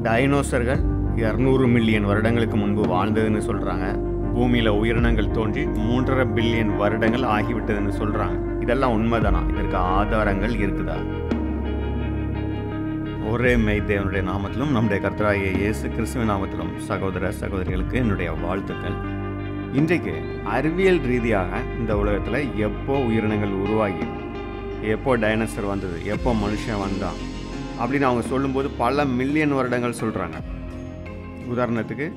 டைனோசர்கள் 200 million வருடங்களுக்கு முன்பு வாழ்ந்ததுன்னு சொல்கிறாங்க. பூமியில் உயிரினங்கள் தோன்றி 3.5 பில்லியன் வருடங்கள் ஆகிவிட்டதுன்னு சொல்கிறாங்க. இதெல்லாம் உண்மைதானா? இதற்கு ஆதாரங்கள் இருக்குதா? ஒரே மெய்தேவனுடைய நாமத்திலும் நம்முடைய கர்த்தராகிய இயேசு கிறிஸ்துவின் நாமத்திலும் சகோதர சகோதரிகளுக்கு என்னுடைய வாழ்த்துக்கள். இன்றைக்கு அறிவியல் ரீதியாக இந்த உலகத்தில் எப்போ உயிரினங்கள் உருவாகி, எப்போ டைனோசர் வந்தது, எப்போ மனுஷன் வந்தான் அப்படின்னு அவங்க சொல்லும்போது பல மில்லியன் வருடங்கள் சொல்கிறாங்க. உதாரணத்துக்கு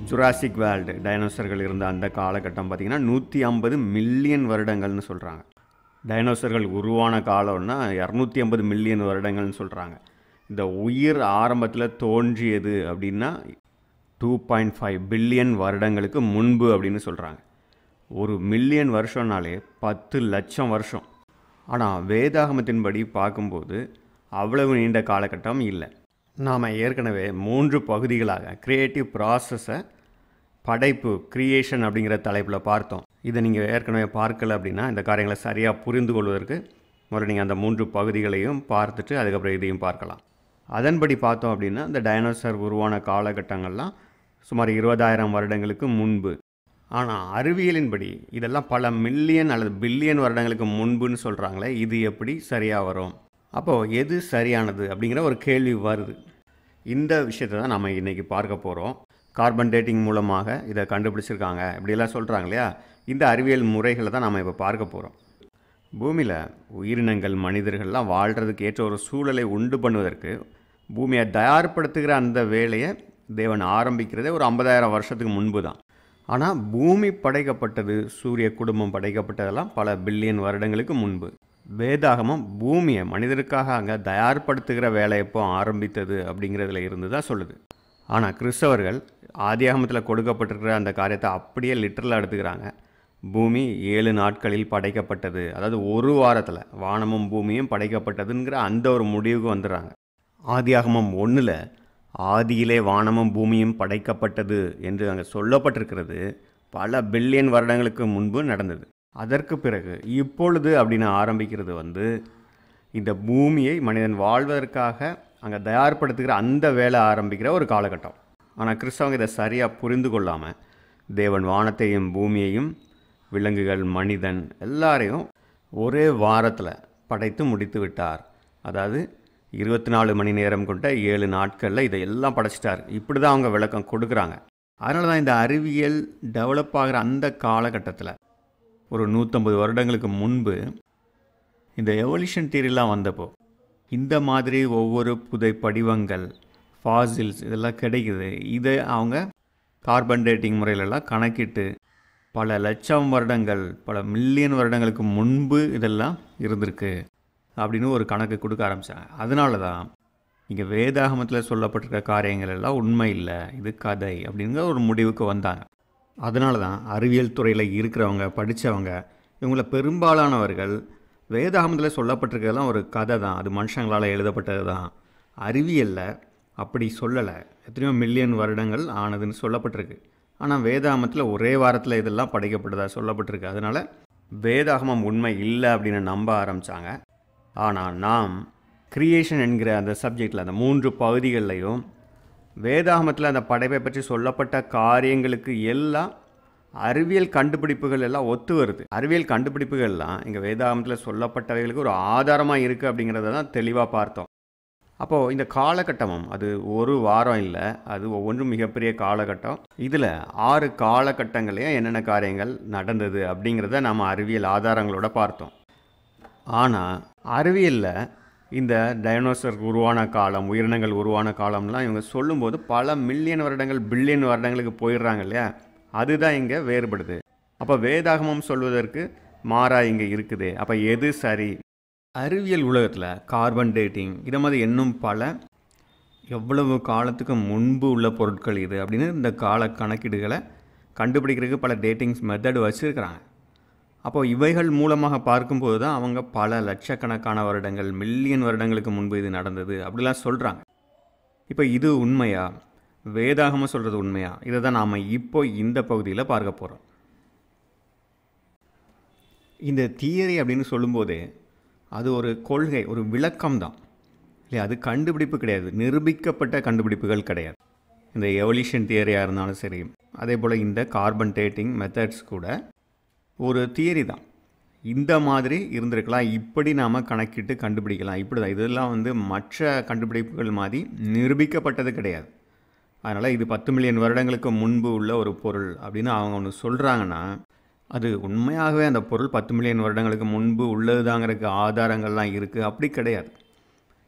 ஜுராசிக் வேர்ல்டு டைனோசர்கள் இருந்த அந்த காலகட்டம் பார்த்திங்கன்னா 150 மில்லியன் வருடங்கள்னு சொல்கிறாங்க. டைனோசர்கள் உருவான காலம்னா 250 மில்லியன் வருடங்கள்னு சொல்கிறாங்க. இந்த உயிர் ஆரம்பத்தில் தோன்றியது அப்படின்னா 2.5 பில்லியன் வருடங்களுக்கு முன்பு அப்படின்னு சொல்கிறாங்க. ஒரு மில்லியன் வருஷம்னாலே 10 லட்சம் வருஷம். ஆனால் வேதாகமத்தின்படி பார்க்கும்போது அவ்வளவு நீண்ட காலகட்டம் இல்லை. நாம் ஏற்கனவே 3 பகுதிகளாக கிரியேட்டிவ் ப்ராசஸை, படைப்பு, கிரியேஷன் அப்படிங்கிற தலைப்பில் பார்த்தோம். இதை நீங்கள் ஏற்கனவே பார்க்கல அப்படின்னா இந்த காரியங்களை சரியாக புரிந்து கொள்வதற்கு முதல்ல நீங்கள் அந்த 3 பகுதிகளையும் பார்த்துட்டு அதுக்கப்புறம் இதையும் பார்க்கலாம். அதன்படி பார்த்தோம் அப்படின்னா இந்த டைனோசர் உருவான காலகட்டங்கள்லாம் சுமார் 20,000 வருடங்களுக்கு முன்பு. ஆனால் அறிவியலின்படி இதெல்லாம் பல மில்லியன் அல்லது பில்லியன் வருடங்களுக்கு முன்புன்னு சொல்கிறாங்களே, இது எப்படி சரியாக வரும்? அப்போது எது சரியானது அப்படிங்கிற ஒரு கேள்வி வருது. இந்த விஷயத்தை தான் நம்ம இன்றைக்கி பார்க்க போகிறோம். கார்பன் டேட்டிங் மூலமாக இதை கண்டுபிடிச்சிருக்காங்க இப்படியெல்லாம் சொல்கிறாங்க இல்லையா? இந்த அறிவியல் முறைகளை தான் நம்ம இப்போ பார்க்க போகிறோம். பூமியில் உயிரினங்கள், மனிதர்கள்லாம் வாழ்கிறதுக்கு ஏற்ற ஒரு சூழலை உண்டு பண்ணுவதற்கு பூமியை தயார்படுத்துகிற அந்த வேலையை தேவன் ஆரம்பிக்கிறதே ஒரு 50,000 வருஷத்துக்கு முன்பு தான். ஆனால் பூமி படைக்கப்பட்டது, சூரிய குடும்பம் படைக்கப்பட்டதெல்லாம் பல பில்லியன் வருடங்களுக்கு முன்பு. வேதாகமம் பூமியை மனிதருக்காக அங்கே தயார்படுத்துகிற வேலை எப்போ ஆரம்பித்தது அப்படிங்கிறதுல இருந்து தான் சொல்லுது. ஆனால் கிறிஸ்தவர்கள் ஆதியாகமத்தில் கொடுக்கப்பட்டிருக்கிற அந்த காரியத்தை அப்படியே லிட்டரலாக எடுத்துக்கிறாங்க. பூமி 7 நாட்களில் படைக்கப்பட்டது, அதாவது ஒரு வாரத்தில் வானமும் பூமியும் படைக்கப்பட்டதுங்கிற அந்த ஒரு முடிவுக்கு வந்துடுறாங்க. ஆதியாகமம் 1 ஆதியிலே வானமும் பூமியும் படைக்கப்பட்டது என்று அங்கே சொல்லப்பட்டிருக்கிறது பல பில்லியன் வருடங்களுக்கு முன்பு நடந்தது. அதற்கு பிறகு இப்பொழுது அப்படின்னு ஆரம்பிக்கிறது இந்த பூமியை மனிதன் வாழ்வதற்காக அங்கே தயார்படுத்துகிற அந்த வேலை ஆரம்பிக்கிற ஒரு காலகட்டம். ஆனால் கிறிஸ்தவங்க இதை சரியாக புரிந்து கொள்ளாமல் தேவன் வானத்தையும் பூமியையும், விலங்குகள், மனிதன் எல்லாரையும் ஒரே வாரத்தில் படைத்து முடித்து விட்டார். அதாவது 24 மணி நேரம் கொண்ட 7 நாட்களில் இதையெல்லாம் படைச்சிட்டார். இப்படி தான் அவங்க விளக்கம் கொடுக்குறாங்க. அதனால தான் இந்த அறிவியல் டெவலப் ஆகிற அந்த காலகட்டத்தில் ஒரு 150 வருடங்களுக்கு முன்பு இந்த எவல்யூஷன் தியரிலாம் வந்தப்போ இந்த மாதிரி ஒவ்வொரு புதை படிவங்கள், ஃபாசில்ஸ் இதெல்லாம் கிடைக்குது. இதை அவங்க கார்பன் டேட்டிங் முறையிலெல்லாம் கணக்கிட்டு பல லட்சம் வருடங்கள், பல மில்லியன் வருடங்களுக்கு முன்பு இதெல்லாம் இருந்திருக்கு அப்படின்னு ஒரு கணக்கு கொடுக்க ஆரம்பித்தாங்க. அதனால தான் இங்கே வேதாகமத்தில் சொல்லப்பட்டிருக்க காரியங்கள் எல்லாம் உண்மை இல்லை, இது கதை அப்படிங்கிற ஒரு முடிவுக்கு வந்தாங்க. அதனால தான் அறிவியல் துறையில் இருக்கிறவங்க, படித்தவங்க, இவங்கள பெரும்பாலானவர்கள் வேதாகமத்தில் சொல்லப்பட்டிருக்கிறதெல்லாம் ஒரு கதை தான், அது மனுஷங்களால் எழுதப்பட்டது தான், அறிவியலில் அப்படி சொல்லலை, எத்தனையோ மில்லியன் வருடங்கள் ஆனதுன்னு சொல்லப்பட்டிருக்கு. ஆனால் வேதாகமத்தில் ஒரே வாரத்தில் இதெல்லாம் படைக்கப்பட்டதா சொல்லப்பட்டிருக்கு. அதனால் வேதாகமம் உண்மை இல்லை அப்படின்னு நம்ப ஆரம்பித்தாங்க. ஆனால் நாம் கிரியேஷன் என்கிற அந்த சப்ஜெக்டில் அந்த 3 பகுதிகள்லையும் வேதாகமத்தில் அந்த படைப்பை பற்றி சொல்லப்பட்ட காரியங்களுக்கு எல்லாம் அறிவியல் கண்டுபிடிப்புகள் எல்லாம் ஒத்து வருது. அறிவியல் கண்டுபிடிப்புகள்லாம் இங்கே வேதாகமத்தில் சொல்லப்பட்டவைகளுக்கு ஒரு ஆதாரமாக இருக்குது அப்படிங்கிறத தான் தெளிவாக பார்த்தோம். அப்போது இந்த காலகட்டமும் அது ஒரு வாரம் இல்லை, அது ஒவ்வொன்றும் மிகப்பெரிய காலகட்டம். இதில் 6 காலகட்டங்களையும் என்னென்ன காரியங்கள் நடந்தது அப்படிங்கிறத நம்ம அறிவியல் ஆதாரங்களோட பார்த்தோம். ஆனால் அறிவியலில் இந்த டைனோசர் உருவான காலம், உயிரினங்கள் உருவான காலம்லாம் இவங்க சொல்லும்போது பல மில்லியன் வருடங்கள், பில்லியன் வருடங்களுக்கு போயிடுறாங்க இல்லையா? அதுதான் இங்கே வேறுபடுது. அப்போ வேதாகமம் சொல்வதற்கு மாறாக இங்கே இருக்குது. அப்போ எது சரி? அறிவியல் உலகத்தில் கார்பன் டேட்டிங் இதை மாதிரி இன்னும் பல எவ்வளவு காலத்துக்கு முன்பு உள்ள பொருட்கள் இது அப்படின்னு இந்த கால கணக்கீடுகளை கண்டுபிடிக்கிறதுக்கு பல டேட்டிங்ஸ் மெத்தட் வச்சுருக்கிறாங்க. அப்போது இவைகள் மூலமாக பார்க்கும்போது தான் அவங்க பல லட்சக்கணக்கான வருடங்கள், மில்லியன் வருடங்களுக்கு முன்பு இது நடந்தது அப்படிலாம் சொல்கிறாங்க. இப்போ இது உண்மையா? வேதாகமம் சொல்கிறது உண்மையா? இதை தான் நாம் இப்போ இந்த பகுதியில் பார்க்க போகிறோம். இந்த தியரி அப்படின்னு சொல்லும்போதே அது ஒரு கொள்கை, ஒரு விளக்கம் தான். இல்லை, அது கண்டுபிடிப்பு கிடையாது, நிரூபிக்கப்பட்ட கண்டுபிடிப்புகள் கிடையாது. இந்த எவல்யூஷன் தியரியாக இருந்தாலும் சரி, அதே போல் இந்த கார்பன் டேட்டிங் மெத்தட்ஸ் கூட ஒரு தியரி தான். இந்த மாதிரி இருந்திருக்கலாம், இப்படி நாம் கணக்கிட்டு கண்டுபிடிக்கலாம், இப்படி தான். இதெல்லாம் மற்ற கண்டுபிடிப்புகள் மாதிரி நிரூபிக்கப்பட்டது கிடையாது. அதனால் இது 10 மில்லியன் வருடங்களுக்கு முன்பு உள்ள ஒரு பொருள் அப்படின்னு அவங்க ஒன்று சொல்கிறாங்கன்னா, அது உண்மையாகவே அந்த பொருள் 10 மில்லியன் வருடங்களுக்கு முன்பு உள்ளதுதாங்கிறதுக்கு ஆதாரங்கள்லாம் இருக்குது, அப்படி கிடையாது.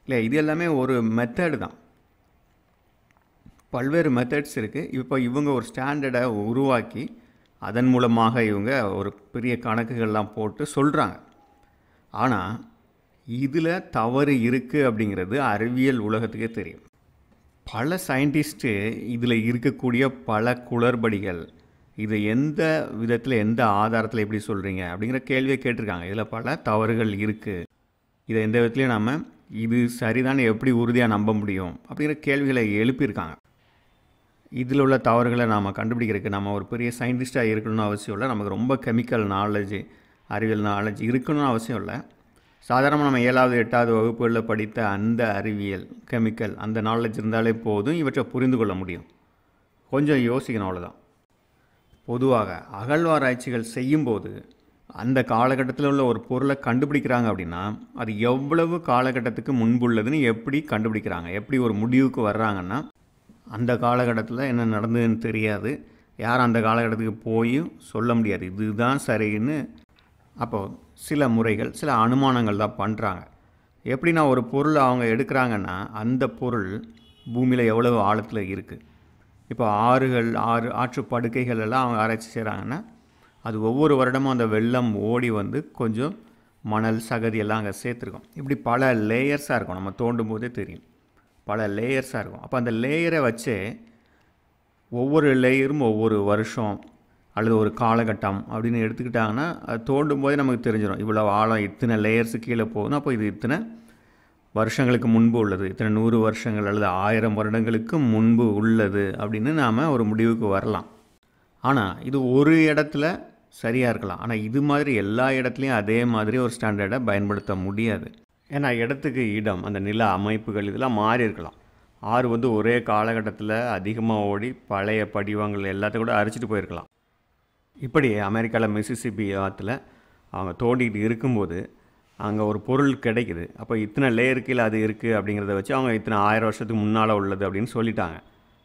இல்லை, இது எல்லாமே ஒரு மெத்தடு தான். பல்வேறு மெத்தட்ஸ் இருக்குது. இப்போ இவங்க ஒரு ஸ்டாண்டர்டை உருவாக்கி அதன் மூலமாக இவங்க ஒரு பெரிய கணக்குகள்லாம் போட்டு சொல்கிறாங்க. ஆனால் இதில் தவறு இருக்குது அப்படிங்கிறது அறிவியல் உலகத்துக்கே தெரியும். பல சயின்டிஸ்ட்டு இதில் இருக்கக்கூடிய பல குளறுபடிகள், இது எந்த விதத்தில் எந்த ஆதாரத்தில் எப்படி சொல்கிறீங்க அப்படிங்கிற கேள்வியை கேட்டிருக்காங்க. இதில் பல தவறுகள் இருக்குது, இதை எந்த விதத்துலையும் நம்ம இது சரிதான் எப்படி உறுதியாக நம்ப முடியும் அப்படிங்கிற கேள்விகளை எழுப்பியிருக்காங்க. இதில் உள்ள தவறுகளை நாம் கண்டுபிடிக்கிறதுக்கு நம்ம ஒரு பெரிய சயின்டிஸ்ட்டாக இருக்கணும்னு அவசியம் இல்லை, நமக்கு ரொம்ப கெமிக்கல் நாலேஜ், அறிவியல் நாலேஜ் இருக்கணும்னு அவசியம் இல்லை. சாதாரணமாக நம்ம 7வது 8வது வகுப்புகளில் படித்த அந்த அறிவியல், கெமிக்கல், அந்த நாலேஜ் இருந்தாலே போதும், இவற்றை புரிந்து கொள்ள முடியும். கொஞ்சம் யோசிக்கணும், அவ்வளோதான். பொதுவாக அகழ்வாராய்ச்சிகள் செய்யும்போது அந்த காலகட்டத்தில் உள்ள ஒரு பொருளை கண்டுபிடிக்கிறாங்க அப்படின்னா, அது எவ்வளவு காலகட்டத்துக்கு முன்புள்ளதுன்னு எப்படி கண்டுபிடிக்கிறாங்க, எப்படி ஒரு முடிவுக்கு வர்றாங்கன்னா, அந்த காலகட்டத்தில் என்ன நடந்ததுன்னு தெரியாது, யாரும் அந்த காலகட்டத்துக்கு போய் சொல்ல முடியாது இதுதான் சரின்னு. அப்போது சில முறைகள், சில அனுமானங்கள் தான் பண்ணுறாங்க. எப்படின்னா, ஒரு பொருள் அவங்க எடுக்கிறாங்கன்னா அந்த பொருள் பூமியில் எவ்வளவு ஆழத்தில் இருக்குது. இப்போ ஆற்று படுக்கைகள் எல்லாம் அவங்க ஆராய்ச்சி செய்கிறாங்கன்னா, அது ஒவ்வொரு வருடமும் அந்த வெள்ளம் ஓடி கொஞ்சம் மணல் சகதி எல்லாம் அங்கே சேர்த்துருக்கோம். இப்படி பல லேயர்ஸாக இருக்கும், நம்ம தோண்டும் போதே தெரியும், பல லேயர்ஸாக இருக்கும். அப்போ அந்த லேயரை வச்சே ஒவ்வொரு லேயரும் ஒவ்வொரு வருஷம் அல்லது ஒரு காலகட்டம் அப்படின்னு எடுத்துக்கிட்டாங்கன்னா, அது தோண்டும் போதே நமக்கு தெரிஞ்சிடும், இவ்வளோ ஆழம், இத்தனை லேயர்ஸு கீழே போகணும், அப்போ இது இத்தனை வருஷங்களுக்கு முன்பு உள்ளது, இத்தனை 100 வருஷங்கள் அல்லது 1000 வருடங்களுக்கு முன்பு உள்ளது அப்படின்னு நாம் ஒரு முடிவுக்கு வரலாம். ஆனால் இது ஒரு இடத்துல சரியாக இருக்கலாம், ஆனால் இது மாதிரி எல்லா இடத்துலையும் அதே மாதிரி ஒரு ஸ்டாண்டர்டை பயன்படுத்த முடியாது. ஏன்னா இடத்துக்கு இடம், அந்த நில அமைப்புகள் இதெல்லாம் மாறி இருக்கலாம். ஆறு ஒரே காலகட்டத்தில் அதிகமாக ஓடி பழைய படிவங்கள் எல்லாத்தையும் கூட அரிச்சிட்டு போயிருக்கலாம். இப்படி அமெரிக்காவில் மிசிசிப்பி ஆற்றுல அவங்க தோண்டிக்கிட்டு இருக்கும்போது அங்கே ஒரு பொருள் கிடைக்குது. அப்போ இத்தனை லேயர் கீழே அது இருக்குது அப்படிங்கிறத வச்சு அவங்க இத்தனை 1000 வருஷத்துக்கு முன்னால் உள்ளது அப்படின்னு சொல்லிட்டாங்க.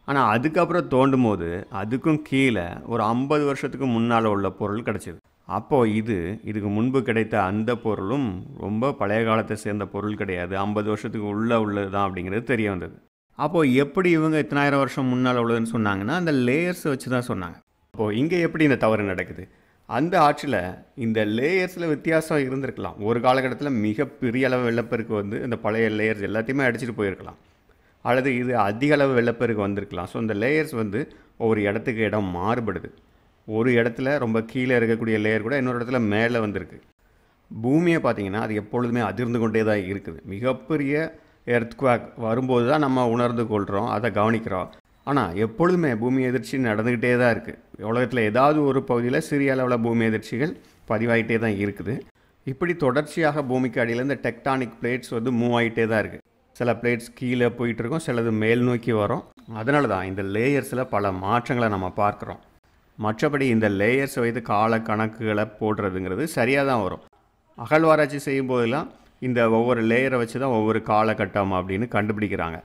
ஆனால் அதுக்கப்புறம் தோண்டும் போது அதுக்கும் கீழே ஒரு 50 வருஷத்துக்கு முன்னால் உள்ள பொருள் கிடச்சிது. அப்போது இதுக்கு முன்பு கிடைத்த அந்த பொருளும் ரொம்ப பழைய காலத்தை சேர்ந்த பொருள் கிடையாது, 50 வருஷத்துக்கு உள்ளது தான் அப்படிங்கிறது தெரிய வந்தது. அப்போது எப்படி இவங்க இத்தனாயிரம் வருஷம் முன்னால் உள்ளதுன்னு சொன்னாங்கன்னா, அந்த லேயர்ஸை வச்சு தான் சொன்னாங்க. அப்போது இங்கே எப்படி இந்த தவறு நடக்குது? அந்த ஆற்றில் இந்த லேயர்ஸில் வித்தியாசம் இருந்திருக்கலாம். ஒரு காலகட்டத்தில் மிகப்பெரிய அளவு வெள்ளப்பெருக்கு இந்த பழைய லேயர்ஸ் எல்லாத்தையுமே அடிச்சுட்டு போயிருக்கலாம், அல்லது இது அதிக அளவு வெள்ளப்பெருக்கு வந்திருக்கலாம். ஸோ இந்த லேயர்ஸ் ஒவ்வொரு இடத்துக்கு இடம் மாறுபடுது. ஒரு இடத்துல ரொம்ப கீழே இருக்கக்கூடிய லேயர் கூட இன்னொரு இடத்துல மேலே வந்திருக்கு. பூமியை பார்த்திங்கன்னா அது எப்பொழுதுமே அதிர்ந்து கொண்டே தான் இருக்குது. மிகப்பெரிய எர்த்குவாக் வரும்போது தான் நம்ம உணர்ந்து கொள்கிறோம், அதை கவனிக்கிறோம். ஆனால் எப்பொழுதுமே பூமி எதிர்ச்சி நடந்துக்கிட்டே தான் இருக்குது. உலகத்தில் ஏதாவது ஒரு பகுதியில் சிறிய அளவில் பூமி எதிர்ச்சிகள் பதிவாகிட்டே தான் இருக்குது. இப்படி தொடர்ச்சியாக பூமிக்கு அடியில் இந்த டெக்டானிக் பிளேட்ஸ் மூவ் ஆகிட்டே தான் இருக்குது. சில பிளேட்ஸ் கீழே போயிட்டுருக்கோம், சிலது மேல் நோக்கி வரும். அதனால தான் இந்த லேயர்ஸில் பல மாற்றங்களை நம்ம பார்க்குறோம். மற்றபடி இந்த லேயர்ஸை வைத்து கால கணக்குகளை போடுறதுங்கிறது சரியாக தான் வரும். அகழ்வாராய்ச்சி செய்யும் போதெல்லாம் இந்த ஒவ்வொரு லேயரை வச்சு தான் ஒவ்வொரு காலகட்டம் அப்படின்னு கண்டுபிடிக்கிறாங்க.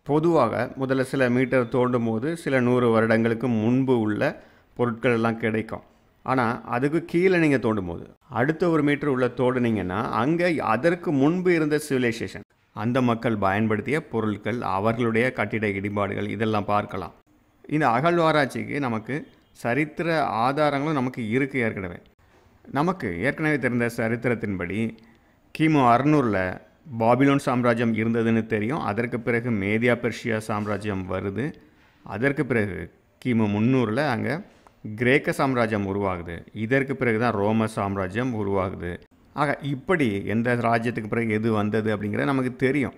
பொதுவாக முதல்ல சில மீட்டர் தோண்டும் போது சில 100 வருடங்களுக்கு முன்பு உள்ள பொருட்கள் எல்லாம் கிடைக்கும். ஆனால் அதுக்கு கீழே நீங்கள் தோண்டும் போது அடுத்த 1 மீட்டர் உள்ள தோண்டுனீங்கன்னா அங்கே அதற்கு முன்பு இருந்த சிவிலைசேஷன், அந்த மக்கள் பயன்படுத்திய பொருட்கள், அவர்களுடைய கட்டிட இடிபாடுகள் இதெல்லாம் பார்க்கலாம். இந்த அகழ்வாராய்ச்சிக்கு நமக்கு சரித்திர ஆதாரங்களும் நமக்கு இருக்குது. நமக்கு ஏற்கனவே தெரிந்த சரித்திரத்தின்படி கிமு 600 பாபிலோன் சாம்ராஜ்யம் இருந்ததுன்னு தெரியும். அதற்கு பிறகு மேதியா பெர்ஷியா சாம்ராஜ்யம் வருது. அதற்கு பிறகு கிமு 300 அங்கே கிரேக்க சாம்ராஜ்யம் உருவாகுது. இதற்கு பிறகு தான் ரோம சாம்ராஜ்யம் உருவாகுது. ஆக இப்படி எந்த ராஜ்யத்துக்கு பிறகு எது வந்தது அப்படிங்கிறது நமக்கு தெரியும்.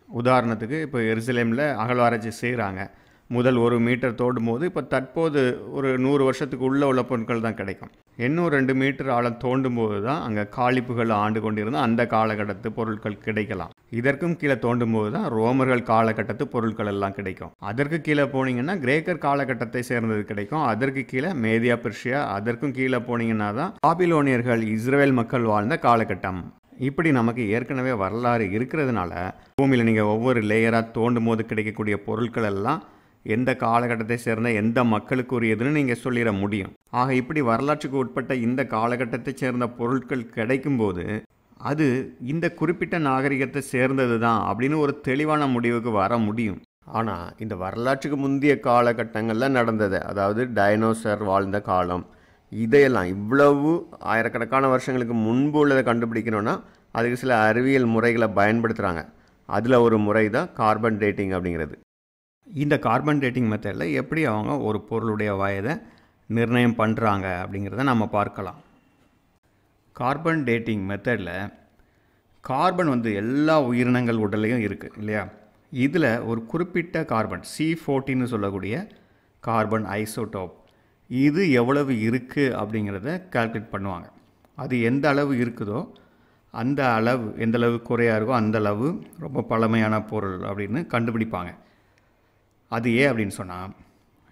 உதாரணத்துக்கு இப்போ எருசலேமில் அகழ்வாராய்ச்சி செய்கிறாங்க. முதல் 1 மீட்டர் தோண்டும் போது இப்போ தற்போது ஒரு 100 வருஷத்துக்கு உள்ள பொருட்கள் தான் கிடைக்கும். இன்னும் 2 மீட்டர் ஆழம் தோண்டும் போது தான் அங்கே காலிப்புகள் ஆண்டு கொண்டிருந்த அந்த காலகட்டத்து பொருட்கள் கிடைக்கலாம். இதற்கும் கீழே தோண்டும் போது தான் ரோமர்கள் காலகட்டத்து பொருட்கள் எல்லாம் கிடைக்கும். அதற்கு கீழே போனீங்கன்னா கிரேக்கர் காலகட்டத்தை சேர்ந்தது கிடைக்கும். அதற்கு கீழே மேதியா பெர்ஷியா, அதற்கும் கீழே போனீங்கன்னா தான் பாபிலோனியர்கள் இஸ்ரேல் மக்கள் வாழ்ந்த காலகட்டம். இப்படி நமக்கு ஏற்கனவே வரலாறு இருக்கிறதுனால பூமியில் நீங்கள் ஒவ்வொரு லேயராக தோண்டும் போது கிடைக்கக்கூடிய பொருட்கள் எல்லாம் எந்த காலகட்டத்தை சேர்ந்த எந்த மக்களுக்குரியதுன்னு நீங்கள் சொல்லிட முடியும். ஆக இப்படி வரலாற்றுக்கு உட்பட்ட இந்த காலகட்டத்தை சேர்ந்த பொருட்கள் கிடைக்கும்போது அது இந்த குறிப்பிட்ட நாகரிகத்தை சேர்ந்தது தான் அப்படின்னு ஒரு தெளிவான முடிவுக்கு வர முடியும். ஆனால் இந்த வரலாற்றுக்கு முந்தைய காலகட்டங்களில் நடந்தது, அதாவது டைனோசர் வாழ்ந்த காலம், இதையெல்லாம் இவ்வளவு ஆயிரக்கணக்கான வருஷங்களுக்கு முன்பு உள்ளதை கண்டுபிடிக்கணும்னா அதுக்கு சில அறிவியல் முறைகளை பயன்படுத்துகிறாங்க. அதில் ஒரு முறை தான் கார்பன் டேட்டிங் அப்படிங்கிறது. இந்த கார்பன் டேட்டிங் மெத்தடில் எப்படி அவங்க ஒரு பொருளுடைய வயதை நிர்ணயம் பண்ணுறாங்க அப்படிங்கிறத நம்ம பார்க்கலாம். கார்பன் டேட்டிங் மெத்தடில் கார்பன் எல்லா உயிரினங்கள் உடலையும் இருக்குது இல்லையா? இதில் ஒரு குறிப்பிட்ட கார்பன் C14ன்னு சொல்லக்கூடிய கார்பன் ஐசோடோப் இது எவ்வளவு இருக்குது அப்படிங்கிறத கால்குலேட் பண்ணுவாங்க. அது எந்த அளவு இருக்குதோ அந்த அளவு, எந்த அளவு குறையாக இருக்கோ அந்த அளவு ரொம்ப பழமையான பொருள் அப்படின்னு கண்டுபிடிப்பாங்க. அது ஏன் அப்படின்னு சொன்னால்,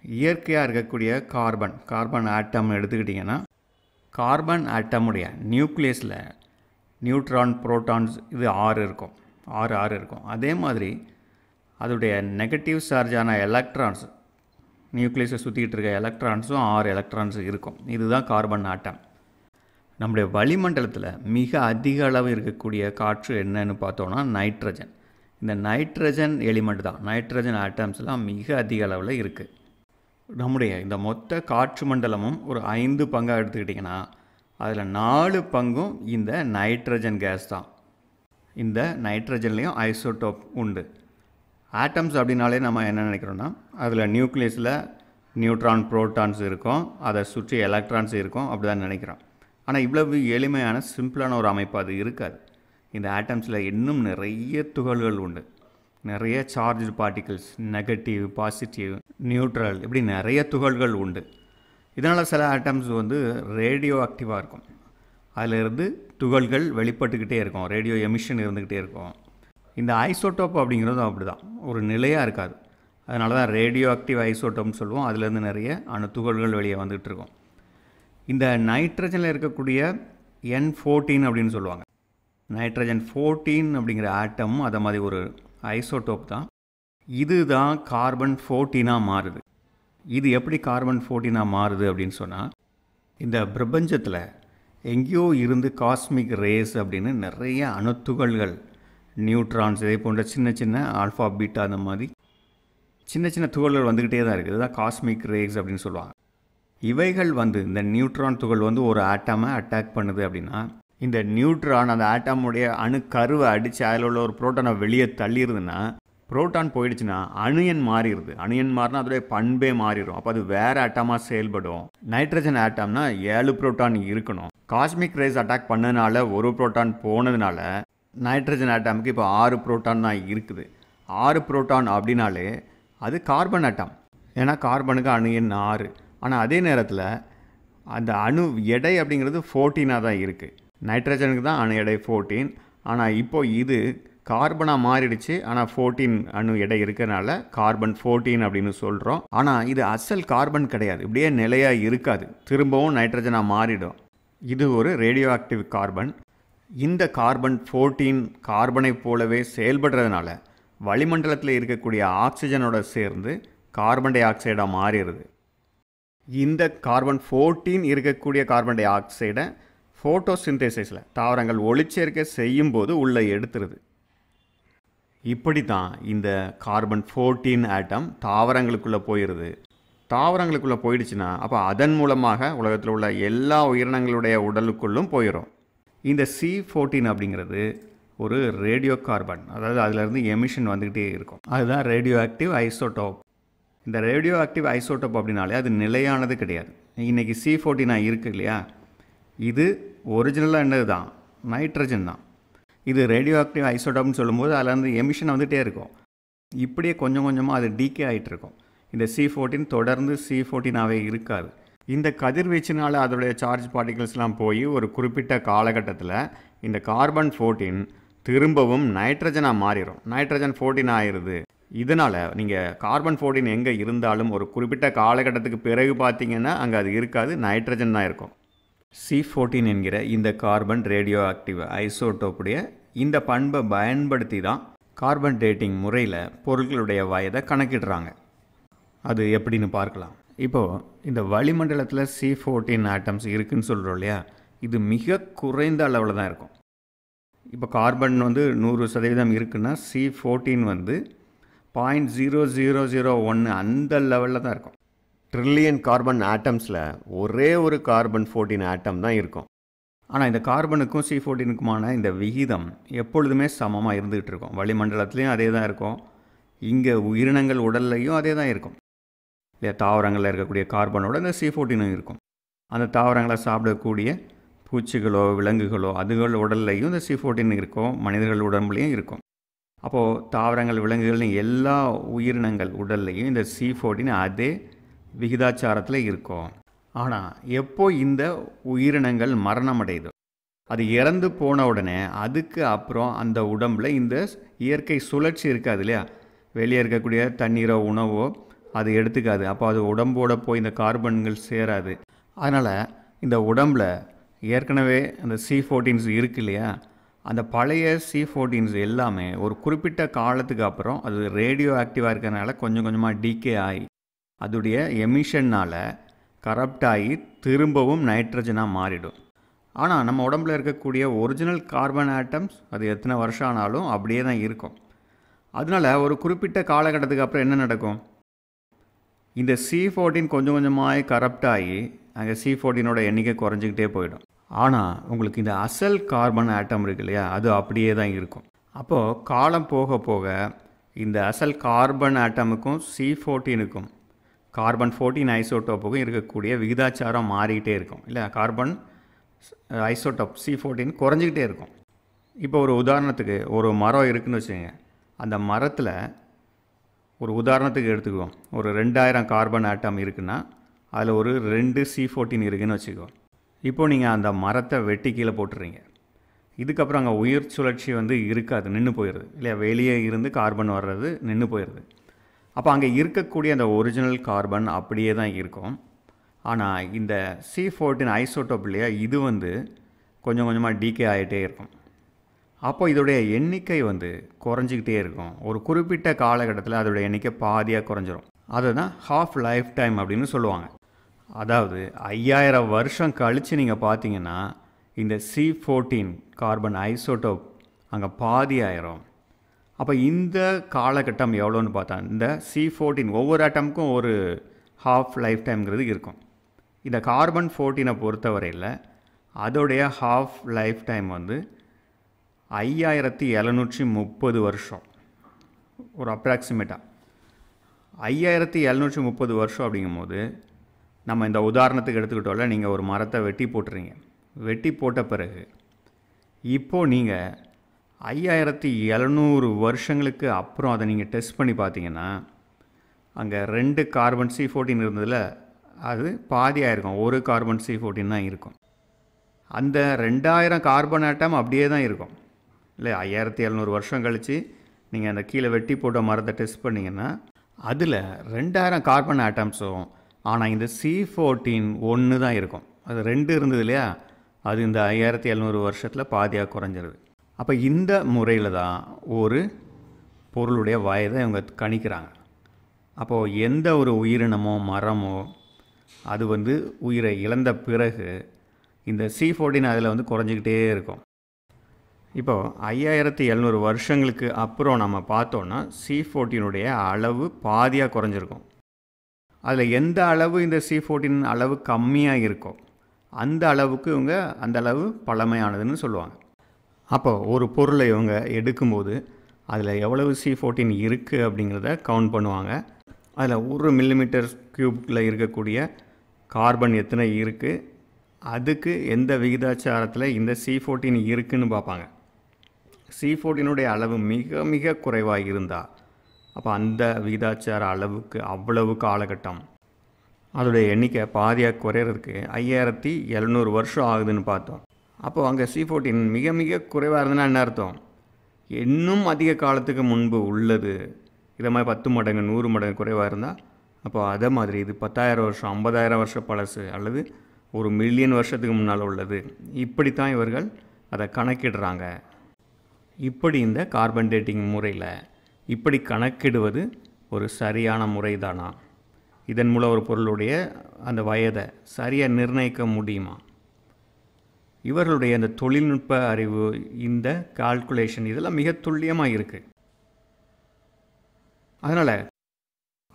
இயற்கையாக இருக்கக்கூடிய கார்பன் ஆட்டம் எடுத்துக்கிட்டிங்கன்னா கார்பன் ஆட்டமுடைய நியூக்ளியஸில் நியூட்ரான், புரோட்டான்ஸ் இது 6 இருக்கும், 6 இருக்கும். அதே மாதிரி அதோடைய நெகட்டிவ் சார்ஜான எலக்ட்ரான்ஸ், நியூக்ளியஸை சுற்றிக்கிட்டு இருக்க எலக்ட்ரான்ஸும் 6 எலக்ட்ரான்ஸ் இருக்கும். இதுதான் கார்பன் ஆட்டம். நம்முடைய வளிமண்டலத்தில் மிக அதிக அளவு இருக்கக்கூடிய காற்று என்னன்னு பார்த்தோன்னா நைட்ரஜன். இந்த நைட்ரஜன் எலிமெண்ட் தான், நைட்ரஜன் ஆட்டம்ஸ்லாம் மிக அதிக அளவில் இருக்குது. நம்முடைய இந்த மொத்த காற்று மண்டலமும் ஒரு 5 பங்காக எடுத்துக்கிட்டிங்கன்னா அதில் 4 பங்கும் இந்த நைட்ரஜன் கேஸ் தான். இந்த நைட்ரஜன்லேயும் ஐசோடோப் உண்டு. ஆட்டம்ஸ் அப்படின்னாலே நம்ம என்ன நினைக்கிறோன்னா அதில் நியூக்ளியஸில் நியூட்ரான், புரோட்டான்ஸ் இருக்கும், அதை சுற்றி எலக்ட்ரான்ஸ் இருக்கும், அப்படி தான் நினைக்கிறோம். ஆனால் இவ்வளவு எளிமையான சிம்பிளான ஒரு அமைப்பு அது இருக்காது. இந்த ஆட்டம்ஸில் இன்னும் நிறைய துகள்கள் உண்டு, நிறைய charged particles, negative, positive, neutral, இப்படி நிறைய துகள்கள் உண்டு. இதனால் சில ஆட்டம்ஸ் ரேடியோ ஆக்டிவாக இருக்கும், அதிலிருந்து துகள்கள் வெளிப்பட்டுக்கிட்டே இருக்கும், ரேடியோ எமிஷன் இருந்துக்கிட்டே இருக்கும். இந்த ஐசோடோப் அப்படிங்கிறதும் அப்படி தான், ஒரு நிலையாக இருக்காது. அதனால தான் ரேடியோ ஆக்டிவ் ஐசோடோப்னு சொல்லுவோம். அதுலேருந்து நிறைய துகள்கள் வெளியே வந்துகிட்டு இருக்கும். இந்த நைட்ரஜனில் இருக்கக்கூடிய N14 அப்படின்னு சொல்லுவாங்க. நைட்ரஜன் 14 அப்படிங்கிற ஆட்டமும் அதை மாதிரி ஒரு ஐசோடோப் தான். இதுதான் கார்பன் 14ஆக மாறுது. இது எப்படி கார்பன் 14ஆக மாறுது அப்படின்னு சொன்னால், இந்த பிரபஞ்சத்தில் எங்கேயோ இருந்து காஸ்மிக் ரேஸ் அப்படின்னு நிறைய அணுத்துகள்கள், நியூட்ரான்ஸ், இதே போன்ற சின்ன சின்ன ஆல்ஃபா, பீட்டா, அந்த மாதிரி சின்ன சின்ன துகள்கள் வந்துக்கிட்டே தான் இருக்குது. இதுதான் காஸ்மிக் ரேஸ் அப்படின்னு சொல்லுவாங்க. இவைகள் இந்த நியூட்ரான் துகள் ஒரு ஆட்டமை அட்டாக் பண்ணுது அப்படின்னா, இந்த நியூட்ரான் அந்த ஆட்டமுடைய அணுக்கருவை அடித்து அதில் உள்ள ஒரு புரோட்டானை வெளியே தள்ளிடுதுன்னா, புரோட்டான் போயிடுச்சுன்னா அணுயன் மாறிடுது. அணுயன் மாறினா அதோடைய பண்பே மாறிடும். அப்போ அது வேறு ஆட்டமாக செயல்படும். நைட்ரஜன் ஆட்டம்னா 7 புரோட்டான் இருக்கணும். காஸ்மிக் ரேஸ் அட்டாக் பண்ணதுனால ஒரு புரோட்டான் போனதுனால நைட்ரஜன் ஆட்டமுக்கு இப்போ 6 புரோட்டான் தான் இருக்குது. 6 புரோட்டான் அப்படின்னாலே அது கார்பன் ஆட்டம். ஏன்னா கார்பனுக்கு அணுயன் 6. ஆனால் அதே நேரத்தில் அந்த அணு எடை அப்படிங்கிறது 14ஆக தான் இருக்குது. நைட்ரஜனுக்கு தான் அணு எடை 14. ஆனால் இப்போ இது கார்பனாக மாறிடுச்சு. ஆனால் 14 அணு எடை இருக்கிறனால கார்பன் 14 அப்படின்னு சொல்கிறோம். ஆனால் இது அசல் கார்பன் கிடையாது, இப்படியே நிலையாக இருக்காது, திரும்பவும் நைட்ரஜனாக மாறிடும். இது ஒரு ரேடியோ ஆக்டிவ் கார்பன். இந்த கார்பன் 14 கார்பனை போலவே செயல்படுறதுனால வளிமண்டலத்தில் இருக்கக்கூடிய ஆக்சிஜனோட சேர்ந்து கார்பன் டை ஆக்சைடாக மாறிடுது. இந்த கார்பன் 14 இருக்கக்கூடிய கார்பன் டை ஆக்சைடை ஃபோட்டோசிந்தசிஸில் தாவரங்கள் ஒளிச்சேர்க்கை செய்யும்போது உள்ளே எடுத்துருது. இப்படி தான் இந்த கார்பன் 14 ஆட்டம் தாவரங்களுக்குள்ளே போயிடுது. தாவரங்களுக்குள்ளே போயிடுச்சுன்னா அப்போ அதன் மூலமாக உலகத்தில் உள்ள எல்லா உயிரினங்களுடைய உடலுக்குள்ளும் போயிடும். இந்த C14 அப்படிங்கிறது ஒரு ரேடியோ கார்பன், அதாவது அதிலிருந்து எமிஷன் வந்துக்கிட்டே இருக்கும். அதுதான் ரேடியோ ஆக்டிவ் ஐசோடோப். இந்த ரேடியோ ஆக்டிவ் ஐசோடோப் அப்படின்னாலே அது நிலையானது கிடையாது. இன்றைக்கி C14 இருக்குது இல்லையா, இது ஒரிஜினலாக என்னது தான், நைட்ரஜன் தான். இது ரேடியோ ஆக்டிவ் ஐசோடோப்னு சொல்லும்போது அதிலேருந்து எமிஷன் வந்துகிட்டே இருக்கும். இப்படியே கொஞ்சம் கொஞ்சமாக அது டீகே ஆகிட்டு இருக்கும். இந்த C14 தொடர்ந்து C14ஆகவே இருக்காது. இந்த கதிர்வீச்சினால் அதோடைய சார்ஜ் பார்ட்டிகல்ஸ்லாம் போய் ஒரு குறிப்பிட்ட காலகட்டத்தில் இந்த கார்பன் 14 திரும்பவும் நைட்ரஜனாக மாறிடும். நைட்ரஜன் 14 ஆயிடுது. இதனால் நீங்கள் கார்பன் 14 எங்கே இருந்தாலும் ஒரு குறிப்பிட்ட காலகட்டத்துக்கு பிறகு பார்த்தீங்கன்னா அங்கே அது இருக்காது, நைட்ரஜன் தான் இருக்கும். C14 என்கிற இந்த கார்பன் ரேடியோ ஆக்டிவ் ஐசோட்டோப்புடைய இந்த பண்பை பயன்படுத்தி தான் கார்பன் டேட்டிங் முறையில் பொருட்களுடைய வயதை கணக்கிடுறாங்க. அது எப்படின்னு பார்க்கலாம். இப்போது இந்த வளிமண்டலத்தில் C14 ஆட்டம்ஸ் இருக்குதுன்னு சொல்கிறோம் இல்லையா, இது மிக குறைந்த அளவில் தான் இருக்கும். இப்போ கார்பன் 100% இருக்குன்னா C14 0.0001 அந்த லெவலில் தான் இருக்கும். ட்ரில்லியன் கார்பன் ஆட்டம்ஸில் ஒரே ஒரு கார்பன் 14 ஆட்டம் தான் இருக்கும். ஆனால் இந்த கார்பனுக்கும் C14க்குமான இந்த விகிதம் எப்பொழுதுமே சமமாக இருந்துகிட்டு இருக்கும். வளிமண்டலத்துலேயும் அதே தான் இருக்கும், இங்கே உயிரினங்கள் உடல்லையும் அதே தான் இருக்கும் இல்லையா. தாவரங்களில் இருக்கக்கூடிய கார்பனோட இந்த C14 இருக்கும். அந்த தாவரங்களை சாப்பிடக்கூடிய பூச்சிகளோ விலங்குகளோ அதுகள் உடல்லையும் இந்த C14 இருக்கும், மனிதர்கள் உடம்புலையும் இருக்கும். அப்போது தாவரங்கள் விலங்குகள் எல்லா உயிரினங்கள் உடல்லையும் இந்த C14 அதே விகிதாச்சாரத்தில் இருக்கும். ஆனால் எப்போ இந்த உயிரினங்கள் மரணம் அடையுதோ, அது இறந்து போன உடனே அதுக்கு அப்புறம் அந்த உடம்பில் இந்த இயற்கை சுழற்சி இருக்காது இல்லையா. வெளியே இருக்கக்கூடிய தண்ணீரோ உணவோ அது எடுத்துக்காது. அப்போ அது உடம்போட போய் இந்த கார்பன்கள் சேராது. அதனால் இந்த உடம்பில் ஏற்கனவே அந்த C14s இருக்கு இல்லையா, அந்த பழைய C14s எல்லாமே ஒரு குறிப்பிட்ட காலத்துக்கு அப்புறம் அது ரேடியோ ஆக்டிவாக இருக்கிறதுனால கொஞ்சம் கொஞ்சமாக டீகே ஆகி அதோடைய எமிஷன்னால் கரப்ட் ஆகி திரும்பவும் நைட்ரஜனாக மாறிடும். ஆனால் நம்ம உடம்பில் இருக்கக்கூடிய ஒரிஜினல் கார்பன் ஆட்டம்ஸ் அது எத்தனை வருஷம் ஆனாலும் அப்படியே தான் இருக்கும். அதனால் ஒரு குறிப்பிட்ட காலகட்டத்துக்கு அப்புறம் என்ன நடக்கும், இந்த C14 கொஞ்சம் கொஞ்சமாக கரப்ட் ஆகி அங்கே C14ஓட எண்ணிக்கை குறைஞ்சிக்கிட்டே போயிடும். ஆனால் உங்களுக்கு இந்த அசல் கார்பன் ஆட்டம் இருக்கு இல்லையா, அது அப்படியே தான் இருக்கும். அப்போது காலம் போக போக இந்த அசல் கார்பன் ஆட்டமுக்கும் C14க்கும் கார்பன் 14 ஐசோட்டோப்புக்கும் இருக்கக்கூடிய விகிதாச்சாரம் மாறிக்கிட்டே இருக்கும் இல்லை. கார்பன் ஐசோட்டோப் C14 குறைஞ்சிக்கிட்டே இருக்கும். இப்போ ஒரு உதாரணத்துக்கு ஒரு மரம் இருக்குதுன்னு வச்சுக்கோங்க. அந்த மரத்தில் ஒரு உதாரணத்துக்கு எடுத்துக்குவோம், ஒரு 2000 கார்பன் ஆட்டம் இருக்குன்னா அதில் ஒரு 2 C14 இருக்குதுன்னு வச்சுக்குவோம். இப்போது நீங்கள் அந்த மரத்தை வெட்டி கீழே போட்டுறீங்க. இதுக்கப்புறம் அங்கே உயிர் சுழற்சி இருக்காது, நின்று போயிடுது இல்லையா. வெளியே இருந்து கார்பன் வர்றது நின்று போயிடுது. அப்போ அங்கே இருக்கக்கூடிய அந்த ஒரிஜினல் கார்பன் அப்படியே தான் இருக்கும். ஆனால் இந்த C14 ஐசோட்டோப் இல்லையா, இது கொஞ்சம் கொஞ்சமாக டீகே ஆகிட்டே இருக்கும். அப்போ இதோடைய எண்ணிக்கை குறைஞ்சிக்கிட்டே இருக்கும். ஒரு குறிப்பிட்ட காலகட்டத்தில் அதோடைய எண்ணிக்கை பாதியாக குறைஞ்சிரும். அதுதான் ஹாஃப் லைஃப் டைம் அப்படின்னு சொல்லுவாங்க. அதாவது 5000 வருஷம் கழித்து நீங்கள் பார்த்தீங்கன்னா இந்த C14 கார்பன் ஐசோட்டோப் அங்கே பாதி ஆயிரும். அப்போ இந்த காலகட்டம் எவ்வளோன்னு பார்த்தா இந்த C14 ஒவ்வொரு ஆட்டமுக்கும் ஒரு ஹாஃப் லைஃப் டைம்ங்கிறது இருக்கும். இந்த கார்பன் 14 பொறுத்தவரையில் அதோடைய ஹாஃப் லைஃப் டைம் 5730 வருஷம். ஒரு அப்ராக்சிமேட்டாக 5730 வருஷம் அப்படிங்கும்போது நம்ம இந்த உதாரணத்துக்கு எடுத்துக்கிட்டோம்ல, நீங்கள் ஒரு மரத்தை வெட்டி போட்டுறீங்க. வெட்டி போட்ட பிறகு இப்போது நீங்கள் 5700 வருஷங்களுக்கு அப்புறம் அதை நீங்கள் டெஸ்ட் பண்ணி பார்த்தீங்கன்னா அங்கே 2 கார்பன் C14 இருந்ததில் அது பாதியாக இருக்கும், ஒரு கார்பன் C14 தான் இருக்கும். அந்த 2000 கார்பன் ஆட்டம் அப்படியே தான் இருக்கும் இல்லை. 5700 வருஷம் கழித்து நீங்கள் அந்த கீழே வெட்டி போட்ட மரத்தை டெஸ்ட் பண்ணிங்கன்னா அதில் 2000 கார்பன் ஆட்டம்ஸும், ஆனால் இந்த C14 ஒன்று தான் இருக்கும். அது 2 இருந்தது இல்லையா, அது இந்த 5700 வருஷத்தில் பாதியாக குறைஞ்சிருது. அப்போ இந்த முறையில் தான் ஒரு பொருளுடைய வயதை இவங்க கணிக்கிறாங்க. அப்போது எந்த ஒரு உயிரினமோ மரமோ அது உயிரை இழந்த பிறகு இந்த C14 அதில் குறைஞ்சிக்கிட்டே இருக்கும். இப்போது 5700 வருஷங்களுக்கு அப்புறம் நம்ம பார்த்தோன்னா C14 அளவு பாதியாக குறைஞ்சிருக்கும். அதில் எந்த அளவு இந்த C14 அளவு கம்மியாக இருக்கோ அந்த அளவுக்கு இவங்க அந்த அளவு பழமையானதுன்னு சொல்லுவாங்க. அப்போது ஒரு பொருளை இவங்க எடுக்கும்போது அதில் எவ்வளவு C14 இருக்குது அப்படிங்கிறத கவுண்ட் பண்ணுவாங்க. அதில் 1 மில்லிமீட்டர் க்யூபில் இருக்கக்கூடிய கார்பன் எத்தனை இருக்குது, அதுக்கு எந்த விகிதாச்சாரத்தில் இந்த C14 இருக்குதுன்னு பார்ப்பாங்க. C14 அளவு மிக மிக குறைவாக இருந்தால் அப்போ அந்த விகிதாச்சார அளவுக்கு அவ்வளவு காலகட்டம் அதோடைய எண்ணிக்கை பாதியாக குறையிறதுக்கு 5700 வருஷம் ஆகுதுன்னு பார்த்தோம். அப்போது அங்கே C14 மிக மிக குறைவாக இருந்ததுன்னா என்ன அர்த்தம்? இன்னும் அதிக காலத்துக்கு முன்பு உள்ளது. இதை மாதிரி 10 மடங்கு 100 மடங்கு குறைவாக இருந்தால் அப்போ அதே மாதிரி இது 10,000 வருஷம் 50,000 வருஷம் பழசு அல்லது 1,000,000 வருஷத்துக்கு முன்னால் உள்ளது. இப்படி தான் இவர்கள் அதை கணக்கிடுறாங்க. இப்படி இந்த கார்பன் டேட்டிங் முறையில் இப்படி கணக்கிடுவது ஒரு சரியான முறை தானா? இதன் மூலம் ஒரு பொருளுடைய அந்த வயதை சரியாக நிர்ணயிக்க முடியுமா? இவர்களுடைய அந்த தொழில்நுட்ப அறிவு, இந்த கால்குலேஷன் இதெல்லாம் மிக துல்லியமாக இருக்குது. அதனால்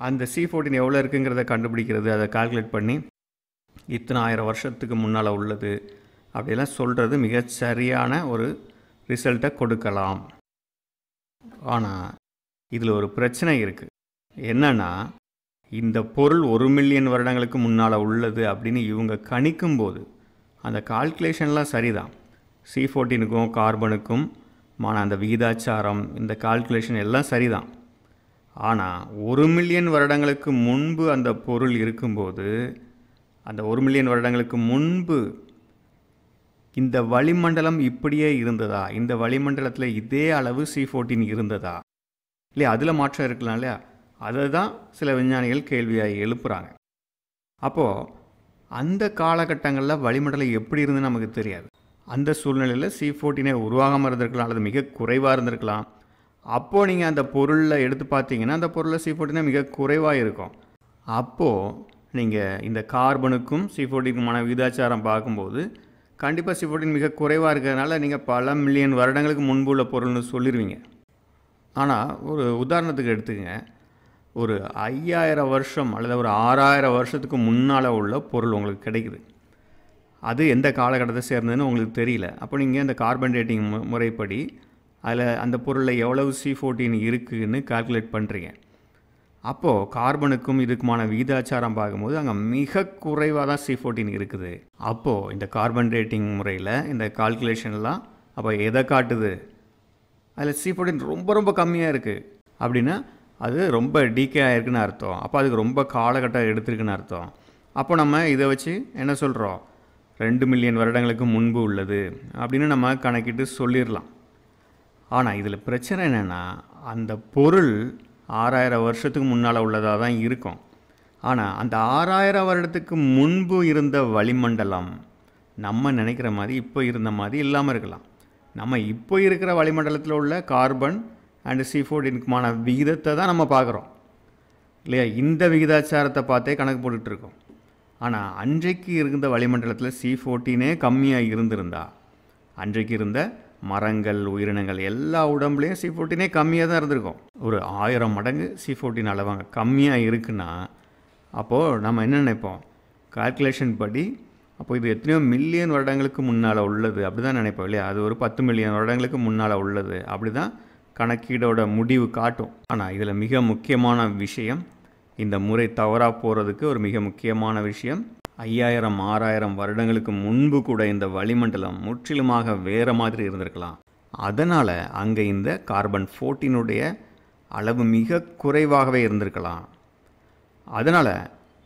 அந்த C14 எவ்வளோ இருக்குங்கிறத கண்டுபிடிக்கிறது, அதை கால்குலேட் பண்ணி இத்தனை 1000 வருஷத்துக்கு முன்னால் உள்ளது அப்படிலாம் சொல்கிறது மிக சரியான ஒரு ரிசல்ட்டை கொடுக்கலாம். ஆனால் இதில் ஒரு பிரச்சனை இருக்குது. என்னன்னா, இந்த பொருள் 1,000,000 வருடங்களுக்கு முன்னால் உள்ளது அப்படின்னு இவங்க கணிக்கும்போது அந்த கால்குலேஷன்லாம் சரிதான். C14க்கும் கார்பனுக்கும் அந்த விகிதாச்சாரம், இந்த கால்குலேஷன் எல்லாம் சரிதான். ஆனால் 1,000,000 வருடங்களுக்கு முன்பு அந்த பொருள் இருக்கும்போது அந்த 1,000,000 வருடங்களுக்கு முன்பு இந்த வளிமண்டலம் இப்படியே இருந்ததா? இந்த வளிமண்டலத்தில் இதே அளவு C14 இருந்ததா? இல்லையா, அதில் மாற்றம் இருக்கலாம் இல்லையா? அதை தான் சில விஞ்ஞானிகள் கேள்வியாக எழுப்புகிறாங்க. அப்போது அந்த காலகட்டங்களில் வளிமண்டலம் எப்படி இருந்துன்னு நமக்கு தெரியாது. அந்த சூழ்நிலையில் C14 உருவாகாமல் இருந்திருக்கலாம் அல்லது மிக குறைவாக இருந்திருக்கலாம். அப்போது நீங்கள் அந்த பொருளில் எடுத்து பார்த்தீங்கன்னா அந்த பொருளில் C14 மிக குறைவாக இருக்கும். அப்போது நீங்கள் இந்த கார்பனுக்கும் C14க்குமான விகிதாச்சாரம் பார்க்கும்போது கண்டிப்பாக C14 மிக குறைவாக இருக்கிறதுனால நீங்கள் பல மில்லியன் வருடங்களுக்கு முன்பு உள்ள பொருள்னு சொல்லிடுவீங்க. ஆனால் ஒரு உதாரணத்துக்கு எடுத்துக்கங்க, ஒரு 5000 வருஷம் அல்லது ஒரு 6000 வருஷத்துக்கு முன்னால் உள்ள பொருள் உங்களுக்கு கிடைக்குது. அது எந்த காலகட்டத்தை சேர்ந்ததுன்னு உங்களுக்கு தெரியல. அப்போ நீங்கள் இந்த கார்பன் டேட்டிங் முறைப்படி அதில் அந்த பொருளில் எவ்வளவு C14 இருக்குதுன்னு கால்குலேட் பண்ணுறீங்க. அப்போது கார்பனுக்கும் இதுக்குமான விகிதாச்சாரம் பார்க்கும்போது அங்கே மிக குறைவாக தான் C14 இருக்குது. அப்போது இந்த கார்பன் டேட்டிங் முறையில் இந்த கால்குலேஷன்லாம் அப்போ எதை காட்டுது? அதில் C14 ரொம்ப ரொம்ப கம்மியாக இருக்குது அப்படின்னா அது ரொம்ப டீகே ஆகிருக்குன்னு அர்த்தம். அப்போ அதுக்கு ரொம்ப காலகட்டம் எடுத்துருக்குன்னு அர்த்தம். அப்போ நம்ம இதை வச்சு என்ன சொல்கிறோம்? 2 மில்லியன் வருடங்களுக்கு முன்பு உள்ளது அப்படின்னு நம்ம கணக்கிட்டு சொல்லிடலாம். ஆனால் இதில் பிரச்சனை என்னென்னா, அந்த பொருள் 6000 வருஷத்துக்கு முன்னால் உள்ளதாக தான் இருக்கும். ஆனால் அந்த 6000 வருடத்துக்கு முன்பு இருந்த வளிமண்டலம் நம்ம நினைக்கிற மாதிரி இப்போ இருந்த மாதிரி இல்லாமல் இருக்கலாம். நம்ம இப்போ இருக்கிற வளிமண்டலத்தில் உள்ள கார்பன் அண்ட் C14க்குமான விகிதத்தை தான் நம்ம பார்க்குறோம் இல்லையா? இந்த விகிதாச்சாரத்தை பார்த்தே கணக்கு போட்டுட்ருக்கோம். ஆனால் அன்றைக்கு இருந்த வளிமண்டலத்தில் C14 கம்மியாக இருந்திருந்தா அன்றைக்கு இருந்த மரங்கள், உயிரினங்கள் எல்லா உடம்புலையும் C14 கம்மியாக தான் இருந்திருக்கும். ஒரு 1000 மடங்கு C14 அளவாங்க கம்மியாக இருக்குன்னா அப்போது நம்ம என்ன நினைப்போம்? கால்குலேஷன் படி அப்போ இது எத்தனையோ மில்லியன் வருடங்களுக்கு முன்னால் உள்ளது அப்படி தான் நினைப்போம் இல்லையா? அது ஒரு 10 மில்லியன் வருடங்களுக்கு முன்னால் உள்ளது அப்படி தான் கணக்கீடோட முடிவு காட்டும். ஆனால் இதில் மிக முக்கியமான விஷயம், இந்த முறை தவறாக போகிறதுக்கு ஒரு மிக முக்கியமான விஷயம், 5000 6000 வருடங்களுக்கு முன்பு கூட இந்த வளிமண்டலம் முற்றிலுமாக வேறு மாதிரி இருந்திருக்கலாம். அதனால் அங்கே இந்த கார்பன் 14 அளவு மிக குறைவாகவே இருந்திருக்கலாம். அதனால்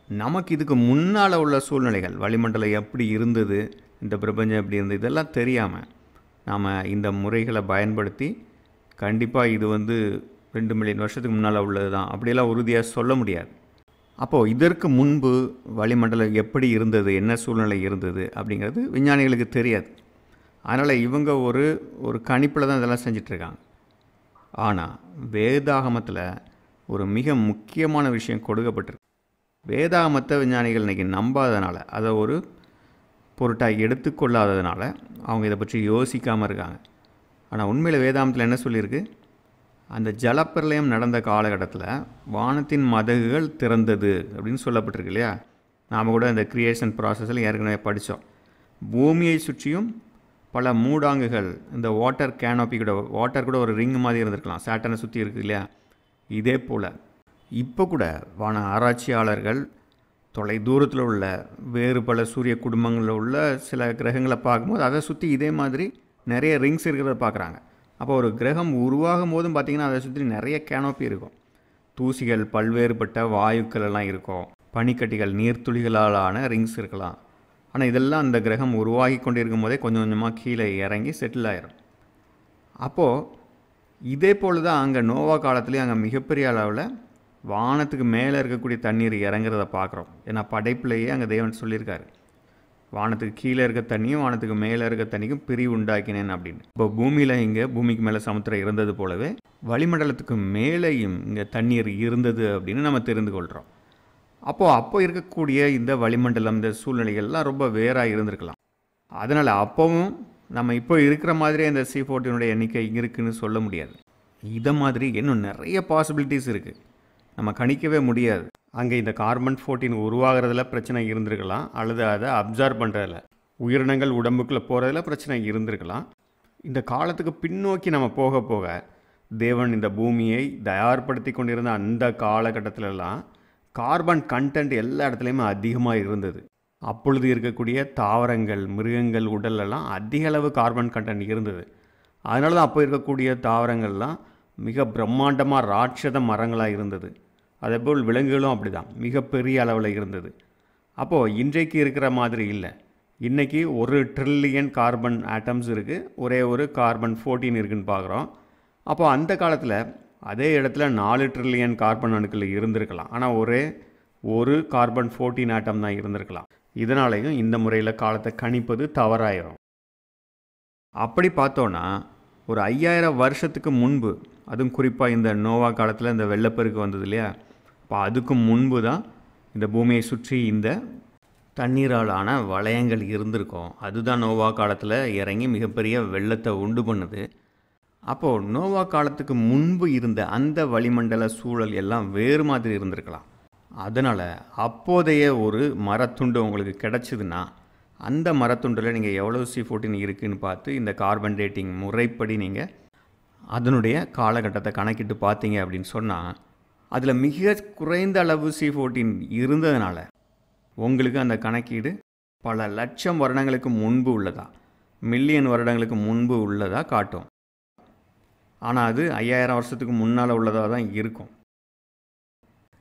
நமக்கு இதுக்கு முன்னால் உள்ள சூழ்நிலைகள், வளிமண்டலம் எப்படி இருந்தது, இந்த பிரபஞ்சம் எப்படி இருந்தது, இதெல்லாம் தெரியாமல் நாம் இந்த முறைகளை பயன்படுத்தி கண்டிப்பாக இது 2 மில்லியன் வருஷத்துக்கு முன்னால் உள்ளது தான் அப்படியெல்லாம் உறுதியாக சொல்ல முடியாது. அப்போது இதற்கு முன்பு வளிமண்டலம் எப்படி இருந்தது, என்ன சூழ்நிலை இருந்தது அப்படிங்கிறது விஞ்ஞானிகளுக்கு தெரியாது. அதனால் இவங்க ஒரு கணிப்பில் தான் இதெல்லாம் செஞ்சிட்ருக்காங்க. ஆனால் வேதாகமத்தில் ஒரு மிக முக்கியமான விஷயம் கொடுக்கப்பட்டிருக்கு. வேதாகமத்தை விஞ்ஞானிகள் இன்றைக்கி நம்பாததுனால, அதை ஒரு பொருட்டாக எடுத்துக்கொள்ளாததுனால அவங்க இதை பற்றி யோசிக்காமல் இருக்காங்க. ஆனால் உண்மையில் வேதாகமத்தில் என்ன சொல்லியிருக்கு? அந்த ஜலப்பிரளயம் நடந்த காலகட்டத்தில் வானத்தின் மதகுகள் திறந்தது அப்படின்னு சொல்லப்பட்டிருக்கு இல்லையா? நாம் கூட இந்த கிரியேஷன் ப்ராசஸில் ஏற்கனவே படித்தோம். பூமியை சுற்றியும் பல மூடாங்குகள், இந்த வாட்டர் கேனோப்பி கூட, வாட்டர் கூட ஒரு ரிங் மாதிரி இருந்திருக்கலாம், சேட்டனை சுற்றி இருக்குது இல்லையா? இதே போல் இப்போ கூட வான ஆராய்ச்சியாளர்கள் தொலை தூரத்தில் உள்ள வேறு பல சூரிய குடும்பங்களில் உள்ள சில கிரகங்களை பார்க்கும்போது அதை சுற்றி இதே மாதிரி நிறைய ரிங்ஸ் இருக்கிறத பார்க்குறாங்க. அப்போ ஒரு கிரகம் உருவாகும் போதும் பார்த்திங்கன்னா அதை சுற்றி நிறைய கேனோப்பி இருக்கும், தூசிகள், பல்வேறுபட்ட வாயுக்கள் எல்லாம் இருக்கும். பனிக்கட்டிகள் நீர்த்துளிகளாலான ரிங்ஸ் இருக்கலாம். ஆனால் இதெல்லாம் அந்த கிரகம் உருவாகி கொண்டிருக்கும் போதே கொஞ்சம் கொஞ்சமாக கீழே இறங்கி செட்டில் ஆயிரும். அப்போது இதே போல் தான் அங்கே நோவா காலத்துலேயும் அங்கே மிகப்பெரிய அளவில் வானத்துக்கு மேலே இருக்கக்கூடிய தண்ணீர் இறங்குறத பார்க்குறோம். ஏன்னா படைப்புலேயே அங்கே தேவன் சொல்லியிருக்காரு, வானத்துக்கு கீழே இருக்க தண்ணியும் வானத்துக்கு மேலே இருக்க தண்ணிக்கும் பிரிவு உண்டாக்கினேன் அப்படின்னு. இப்போ பூமியில் இங்கே பூமிக்கு மேலே சமுத்திரம் இருந்தது போலவே வளிமண்டலத்துக்கு மேலேயும் இங்கே தண்ணீர் இருந்தது அப்படின்னு நம்ம தெரிந்து கொள்கிறோம். அப்போ இருக்கக்கூடிய இந்த வளிமண்டலம், இந்த சூழ்நிலைகள்லாம் ரொம்ப வேறாக இருந்திருக்கலாம். அதனால் அப்போவும் நம்ம இப்போ இருக்கிற மாதிரியே இந்த C14 எண்ணிக்கை இருக்குன்னு சொல்ல முடியாது. இதை மாதிரி இன்னும் நிறைய பாசிபிலிட்டிஸ் இருக்குது, நம்ம கணிக்கவே முடியாது. அங்கே இந்த கார்பன்-14 உருவாகிறதுல பிரச்சனை இருந்திருக்கலாம், அல்லது அதை அப்சார்ப் பண்ணுறதில் உயிரினங்கள் உடம்புக்குள்ளே போகிறதுல பிரச்சனை இருந்திருக்கலாம். இந்த காலத்துக்கு பின்னோக்கி நம்ம போக போக தேவன் இந்த பூமியை தயார்படுத்தி கொண்டிருந்த அந்த காலகட்டத்திலலாம் கார்பன் கண்டென்ட் எல்லா இடத்துலையுமே அதிகமாக இருந்தது. அப்பொழுது இருக்கக்கூடிய தாவரங்கள், மிருகங்கள் உடலெல்லாம் அதிக அளவு கார்பன் கண்டென்ட் இருந்தது. அதனால தான் அப்போ இருக்கக்கூடிய தாவரங்கள்லாம் மிக பிரம்மாண்டமாக ராட்சத மரங்களாக இருந்தது. அதேபோல் விலங்குகளும் அப்படி தான் மிகப்பெரிய அளவில் இருந்தது. அப்போது இன்றைக்கு இருக்கிற மாதிரி இல்லை. இன்றைக்கி 1 ட்ரில்லியன் கார்பன் ஆட்டம்ஸ் இருக்குது, ஒரே ஒரு கார்பன்-14 இருக்குதுன்னு பார்க்குறோம். அப்போது அந்த காலத்தில் அதே இடத்துல 4 ட்ரில்லியன் கார்பன் அணுக்கள் இருந்திருக்கலாம், ஆனால் ஒரே ஒரு கார்பன்-14 ஆட்டம் தான் இருந்திருக்கலாம். இதனாலேயும் இந்த முறையில் காலத்தை கணிப்பது தவறாயிரும். அப்படி பார்த்தோன்னா ஒரு 5000 வருஷத்துக்கு முன்பு, அதுவும் குறிப்பாக இந்த நோவா காலத்தில் இந்த வெள்ளப்பெருக்கு வந்தது இல்லையா, இப்போ அதுக்கு முன்பு தான் இந்த பூமியை சுற்றி இந்த தண்ணீராலான வளையங்கள் இருந்திருக்கும். அதுதான் நோவா காலத்தில் இறங்கி மிகப்பெரிய வெள்ளத்தை உண்டு பண்ணுது. அப்போது நோவா காலத்துக்கு முன்பு இருந்த அந்த வளிமண்டல சூழல் எல்லாம் வேறு மாதிரி இருந்திருக்கலாம். அதனால் அப்போதைய ஒரு மரத்துண்டு உங்களுக்கு கிடச்சிதுன்னா அந்த மரத்துண்டில் நீங்கள் எவ்வளோ C14 இருக்குதுன்னு பார்த்து இந்த கார்பன் டேட்டிங் முறைப்படி நீங்கள் அதனுடைய காலகட்டத்தை கணக்கிட்டு பார்த்தீங்க அப்படின்னு சொன்னால் அதில் மிக குறைந்த அளவு C14 இருந்ததுனால உங்களுக்கு அந்த கணக்கீடு பல லட்சம் வருடங்களுக்கு முன்பு உள்ளதா, மில்லியன் வருடங்களுக்கு முன்பு உள்ளதா காட்டும். ஆனால் அது 5000 வருஷத்துக்கு முன்னால் உள்ளதாக தான் இருக்கும்.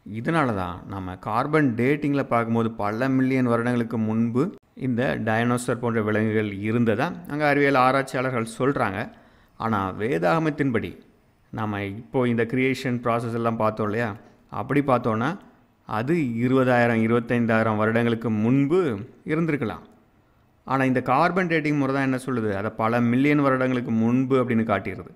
இதனால தான் நம்ம கார்பன் டேட்டிங்கில் பார்க்கும்போது பல மில்லியன் வருடங்களுக்கு முன்பு இந்த டைனோசர் போன்ற விலங்குகள் இருந்ததாக அங்கே அறிவியல் ஆராய்ச்சியாளர்கள் சொல்கிறாங்க. ஆனால் வேதாகமத்தின்படி நம்ம இப்போது இந்த கிரியேஷன் ப்ராசஸ் எல்லாம் பார்த்தோம் இல்லையா, அப்படி பார்த்தோன்னா அது 20,000 25,000 வருடங்களுக்கு முன்பு இருந்திருக்கலாம். ஆனால் இந்த கார்பன் டேட்டிங் முறை தான் என்ன சொல்லுது, அதை பல மில்லியன் வருடங்களுக்கு முன்பு அப்படின்னு காட்டிடுது.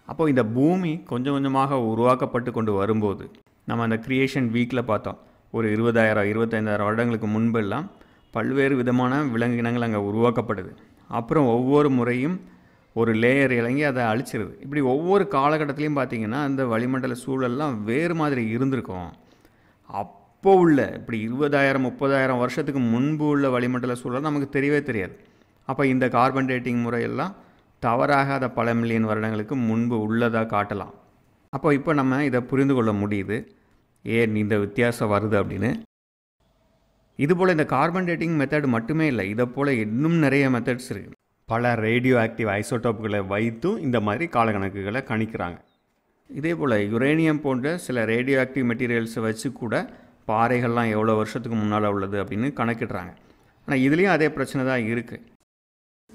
அப்போது இந்த பூமி கொஞ்சம் கொஞ்சமாக உருவாக்கப்பட்டு கொண்டு வரும்போது நம்ம அந்த கிரியேஷன் வீக்கில் பார்த்தோம், ஒரு 20,000 25,000 வருடங்களுக்கு முன்பெல்லாம் பல்வேறு விதமான விலங்கினங்கள் அங்கே உருவாக்கப்படுது. அப்புறம் ஒவ்வொரு முறையும் ஒரு லேயர் இறங்கி அதை அழிச்சிருது. இப்படி ஒவ்வொரு காலகட்டத்திலையும் பார்த்திங்கன்னா அந்த வளிமண்டல சூழல்லாம் வேறு மாதிரி இருந்திருக்கும். அப்போ உள்ள இப்படி 20,000 30,000 வருஷத்துக்கு முன்பு உள்ள வளிமண்டல சூழல் நமக்கு தெரியவே தெரியாது. அப்போ இந்த கார்பன் டேட்டிங் முறையெல்லாம் தவறாக அதை பல மில்லியன் வருடங்களுக்கு முன்பு உள்ளதாக காட்டலாம். அப்போ இப்போ நம்ம இதை புரிந்து கொள்ள முடியுது ஏன் இந்த வித்தியாசம் வருது அப்படின்னு. இதுபோல் இந்த கார்பன் டேட்டிங் மெத்தட் மட்டுமே இல்லை, இதை போல் இன்னும் நிறைய மெத்தட்ஸ் இருக்குது. பல ரேடியோ ஆக்டிவ் ஐசோடோப்புகளை வைத்தும் இந்த மாதிரி காலக்கணக்குகளை கணிக்கிறாங்க. இதே போல் யுரேனியம் போன்ற சில ரேடியோ ஆக்டிவ் மெட்டீரியல்ஸை வச்சு கூட பாறைகள்லாம் எவ்வளோ வருஷத்துக்கு முன்னால் உள்ளது அப்படின்னு கணக்கிடுறாங்க. ஆனால் இதுலேயும் அதே பிரச்சனை தான் இருக்குது.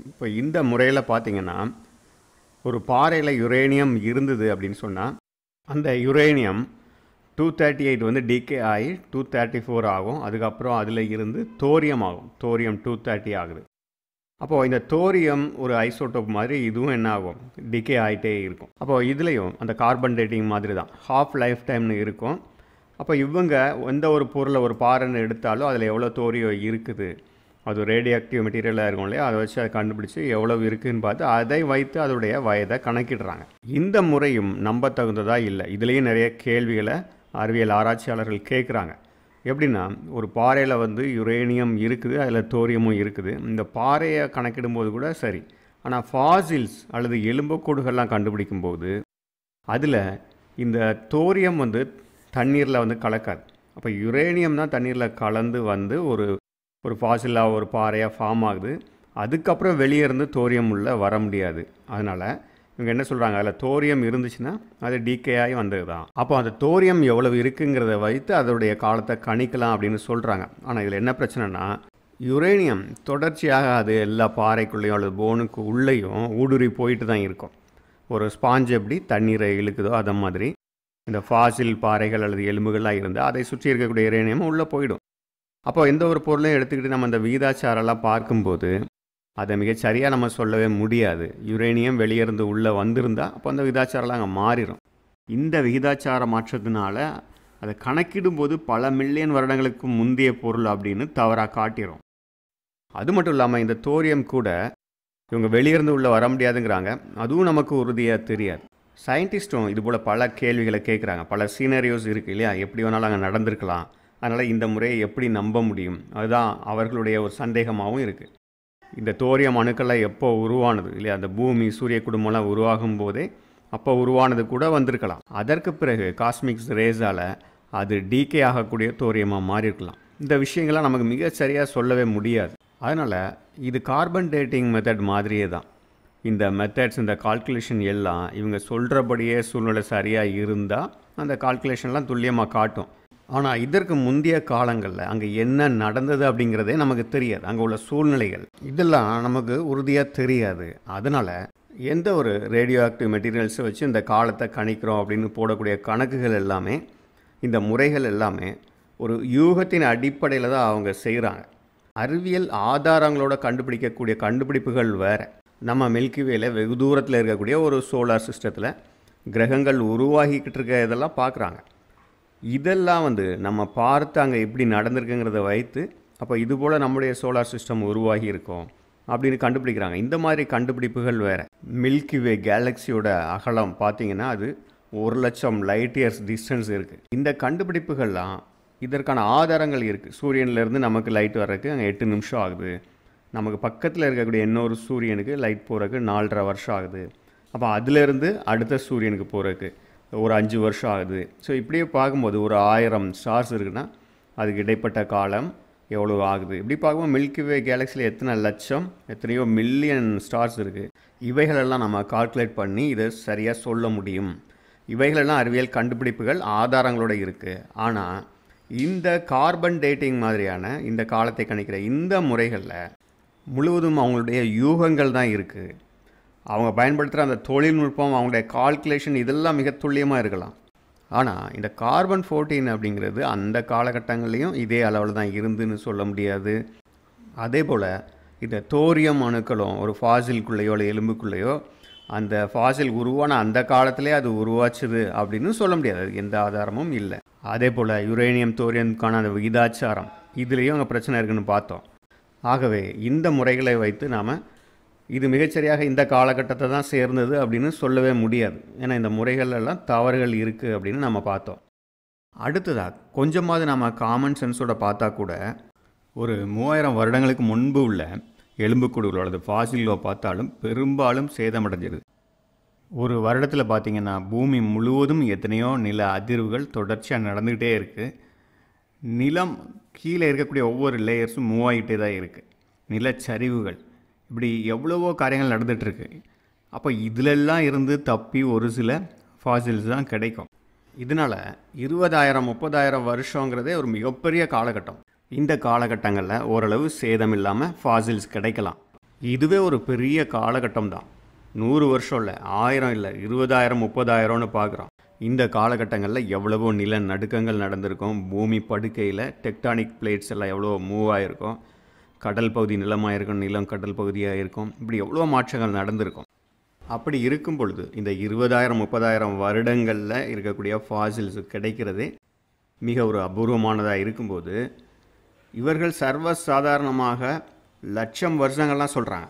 இப்போ இந்த முறையில் பார்த்திங்கன்னா ஒரு பாறையில் யுரேனியம் இருந்தது அப்படின்னு சொன்னால் அந்த யுரேனியம் 238 வந்து டிகே ஆகி 234 ஆகும். அதுக்கப்புறம் அதில் இருந்து தோரியம் ஆகும், தோரியம் 230 ஆகுது. அப்போது இந்த தோரியம் ஒரு ஐசோடோப் மாதிரி இதுவும் என்ன ஆகும், டிகே ஆகிட்டே இருக்கும். அப்போது இதுலேயும் அந்த கார்பன் டேட்டிங் மாதிரி தான் ஹாஃப் லைஃப் டைம்னு இருக்கும். அப்போ இவங்க எந்த ஒரு பொருளை ஒரு பாறைன்னு எடுத்தாலும் அதில் எவ்வளோ தோரியம் இருக்குது, அது ரேடியோ ஆக்டிவ் மெட்டீரியலாக இருக்கும் இல்லையா, அதை வச்சு அதை கண்டுபிடிச்சி எவ்வளோ இருக்குதுன்னு பார்த்து அதை வைத்து அதோடைய வயதை கணக்கிடுறாங்க. இந்த முறையும் நம்ப தகுந்ததாக இல்லை. இதுலேயும் நிறைய கேள்விகளை அறிவியல் ஆராய்ச்சியாளர்கள் கேட்குறாங்க. எப்படின்னா ஒரு பாறையில் வந்து யுரேனியம் இருக்குது, அதில் தோரியமும் இருக்குது. இந்த பாறையை கணக்கிடும்போது கூட சரி, ஆனால் ஃபாசில்ஸ் அல்லது எலும்புக்கூடுகள்லாம் கண்டுபிடிக்கும்போது அதில் இந்த தோரியம் வந்து தண்ணீரில் வந்து கலக்காது. அப்போ யுரேனியம் தான் தண்ணீரில் கலந்து வந்து ஒரு ஃபாசிலாக ஒரு பாறையாக ஃபார்ம் ஆகுது. அதுக்கப்புறம் வெளியே இருந்து தோரியம் உள்ள வர முடியாது. அதனால் இவங்க என்ன சொல்கிறாங்க, அதில் தோரியம் இருந்துச்சுன்னா அது டீகே ஆகி வந்தது தான். அப்போ அந்த தோரியம் எவ்வளவு இருக்குங்கிறத வைத்து அதோடைய காலத்தை கணிக்கலாம் அப்படின்னு சொல்கிறாங்க. ஆனால் இதில் என்ன பிரச்சனைனா, யுரேனியம் தொடர்ச்சியாக அது எல்லா பாறைக்குள்ளேயும் அல்லது போனுக்கு உள்ளேயும் ஊடுருவி போயிட்டு தான் இருக்கும். ஒரு ஸ்பாஞ்ச் எப்படி தண்ணீரை இழுக்குதோ அதை மாதிரி இந்த ஃபாசில் பாறைகள் அல்லது எலும்புகள்லாம் இருந்தால் அதை சுற்றி இருக்கக்கூடிய யுரேனியம் உள்ளே போயிடும். அப்போ எந்த ஒரு பொருளையும் எடுத்துக்கிட்டு நம்ம அந்த விகிதாச்சாரெல்லாம் பார்க்கும்போது அதை மிகச்சரியாக நம்ம சொல்லவே முடியாது. யுரேனியம் வெளியிருந்து உள்ளே வந்திருந்தால் அப்போ அந்த விகிதாச்சாரெல்லாம் அங்கே மாறிடும். இந்த விகிதாச்சார மாற்றத்தினால அதை கணக்கிடும்போது பல மில்லியன் வருடங்களுக்கு முந்தைய பொருள் அப்படின்னு தவறாக காட்டிடும். அது மட்டும் இல்லாமல் இந்த தோரியம் கூட இவங்க வெளியிருந்து உள்ளே வர முடியாதுங்கிறாங்க. அதுவும் நமக்கு உறுதியாக தெரியாது. சயின்டிஸ்ட்டும் இது போல் பல கேள்விகளை கேட்குறாங்க. பல சீனரியோஸ் இருக்குது இல்லையா, எப்படி வேணாலும் அங்கே நடந்திருக்கலாம். அதனால் இந்த முறையை எப்படி நம்ப முடியும், அதுதான் அவர்களுடைய ஒரு சந்தேகமாகவும் இருக்குது. இந்த தோரியம் அணுக்கள்லாம் எப்போ உருவானது இல்லையா, அந்த பூமி சூரிய குடும்பம்லாம் உருவாகும் போதே அப்போ உருவானது கூட வந்திருக்கலாம். அதற்கு பிறகு காஸ்மிக்ஸ் ரேஸால் அது டீகே ஆகக்கூடிய தோரியமாக மாறி இருக்கலாம். இந்த விஷயங்கள்லாம் நமக்கு மிக சரியாக சொல்லவே முடியாது. அதனால் இது கார்பன் டேட்டிங் மெத்தட் மாதிரியே தான். இந்த மெத்தட்ஸ், இந்த கால்குலேஷன் எல்லாம் இவங்க சொல்கிறபடியே சூழ்நிலை சரியாக இருந்தால் அந்த கால்குலேஷன்லாம் துல்லியமாக காட்டும். ஆனால் இதற்கு முந்தைய காலங்களில் அங்கே என்ன நடந்தது அப்படிங்கிறதே நமக்கு தெரியாது. அங்கே உள்ள சூழ்நிலைகள் இதெல்லாம் நமக்கு உறுதியாக தெரியாது. அதனால் எந்த ஒரு ரேடியோ ஆக்டிவ் மெட்டீரியல்ஸை வச்சு இந்த காலத்தை கணிக்கிறோம் அப்படின்னு போடக்கூடிய கணக்குகள் எல்லாமே, இந்த முறைகள் எல்லாமே ஒரு யூகத்தின் அடிப்படையில் தான் அவங்க செய்கிறாங்க. அறிவியல் ஆதாரங்களோட கண்டுபிடிக்கக்கூடிய கண்டுபிடிப்புகள் வேறு. நம்ம மில்கிவேல வெகு தூரத்தில் இருக்கக்கூடிய ஒரு சோலார் சிஸ்டத்தில் கிரகங்கள் உருவாகிக்கிட்டு இருக்க இதெல்லாம் பார்க்குறாங்க. இதெல்லாம் நம்ம பார்த்து அங்கே எப்படி நடந்திருக்குங்கிறத வைத்து அப்போ இதுபோல் நம்முடைய சோலார் சிஸ்டம் உருவாகி இருக்கோம் அப்படின்னு கண்டுபிடிக்கிறாங்க. இந்த மாதிரி கண்டுபிடிப்புகள் வேறு. மில்கிவே கேலக்சியோட அகலம் பார்த்திங்கன்னா அது 1,00,000 லைட் இயர்ஸ் டிஸ்டன்ஸ் இருக்குது. இந்த கண்டுபிடிப்புகள்லாம் இதற்கான ஆதாரங்கள் இருக்குது. சூரியன்லேருந்து நமக்கு லைட் வர்றதுக்கு அங்கே 8 நிமிஷம் ஆகுது. நமக்கு பக்கத்தில் இருக்கக்கூடிய இன்னொரு சூரியனுக்கு லைட் போகிறதுக்கு 4.5 வருஷம் ஆகுது. அப்போ அதிலேருந்து அடுத்த சூரியனுக்கு போகிறதுக்கு ஒரு 5 வருஷம் ஆகுது. ஸோ இப்படியே பார்க்கும்போது ஒரு 1000 ஸ்டார்ஸ் இருக்குன்னா அதுக்கு இடைப்பட்ட காலம் எவ்வளோ ஆகுது. இப்படி பார்க்கும்போது மில்கிவே கேலக்சியில் எத்தனை லட்சம் எத்தனையோ மில்லியன் ஸ்டார்ஸ் இருக்குது. இவைகளெல்லாம் நம்ம கால்குலேட் பண்ணி இதை சரியாக சொல்ல முடியும். இவைகளெல்லாம் அறிவியல் கண்டுபிடிப்புகள் ஆதாரங்களோடு இருக்குது. ஆனால் இந்த கார்பன் டேட்டிங் மாதிரியான இந்த காலத்தை கணிக்கிற இந்த முறைகளில் முழுவதும் அவங்களுடைய யூகங்கள் தான் இருக்குது. அவங்க பயன்படுத்துகிற அந்த தொழில்நுட்பம், அவங்களுடைய கால்குலேஷன் இதெல்லாம் மிக துல்லியமாக இருக்கலாம். ஆனால் இந்த கார்பன் 14 அப்படிங்கிறது அந்த காலகட்டங்கள்லேயும் இதே அளவில் தான் இருந்துன்னு சொல்ல முடியாது. அதே போல் இந்த தோரியம் அணுக்களும் ஒரு ஃபாசில்குள்ளேயோ இல்லை எலும்புக்குள்ளேயோ அந்த ஃபாசில் உருவான அந்த காலத்திலே அது உருவாச்சுது அப்படின்னு சொல்ல முடியாது. அது எந்த ஆதாரமும் இல்லை. அதே போல் யுரேனியம் தோரியம்கான அந்த விகிதாச்சாரம் இதுலேயும் அங்கே பிரச்சனை இருக்குதுன்னு பார்த்தோம். ஆகவே இந்த முறைகளை வைத்து நாம் இது மிகச்சரியாக இந்த காலகட்டத்தை தான் சேர்ந்தது அப்படின்னு சொல்லவே முடியாது. ஏன்னா இந்த முறைகளெல்லாம் தவறுகள் இருக்குது அப்படின்னு நம்ம பார்த்தோம். அடுத்ததாக கொஞ்சமாவது நம்ம காமன் சென்ஸோட பார்த்தா கூட ஒரு 3000 வருடங்களுக்கு முன்பு உள்ள எலும்புக்கூடுகளோ அல்லது ஃபாசிலோ பார்த்தாலும் பெரும்பாலும் சேதமடைஞ்சிருது. ஒரு வருடத்தில் பார்த்திங்கன்னா பூமி முழுவதும் எத்தனையோ நில அதிர்வுகள் தொடர்ச்சியாக நடந்துக்கிட்டே இருக்குது. நிலம் கீழே இருக்கக்கூடிய ஒவ்வொரு லேயர்ஸும் மூவ் ஆகிட்டே தான் இருக்குது. நிலச்சரிவுகள் இப்படி எவ்வளவோ காரியங்கள் நடந்துகிட்ருக்கு. அப்போ இதிலெல்லாம் இருந்து தப்பி ஒரு சில ஃபாசில்ஸ் தான் கிடைக்கும். இதனால் 20,000-30,000 வருஷங்கிறதே ஒரு மிகப்பெரிய காலகட்டம். இந்த காலகட்டங்களில் ஓரளவு சேதம் இல்லாமல் ஃபாசில்ஸ் கிடைக்கலாம். இதுவே ஒரு பெரிய காலகட்டம் தான். 100 வருஷம் இல்லை, 1000 இல்லை, 20,000-30,000ன்னு பார்க்குறோம். இந்த காலகட்டங்களில் எவ்வளவோ நில நடுக்கங்கள் நடந்திருக்கும். பூமி படுக்கையில் டெக்டானிக் பிளேட்ஸ் எல்லாம் எவ்வளோ மூவ் ஆகிருக்கும். கடல் பகுதி நிலமாக இருக்கும், நிலம் கடல் பகுதியாக இருக்கும். இப்படி எவ்வளோ மாற்றங்கள் நடந்திருக்கும். அப்படி இருக்கும் பொழுது இந்த 20,000-30,000 வருடங்களில் இருக்கக்கூடிய ஃபாசில்ஸ் கிடைக்கிறதே மிக ஒரு அபூர்வமானதாக இருக்கும்போது இவர்கள் சர்வசாதாரணமாக லட்சம் வருஷங்கள்லாம் சொல்கிறாங்க.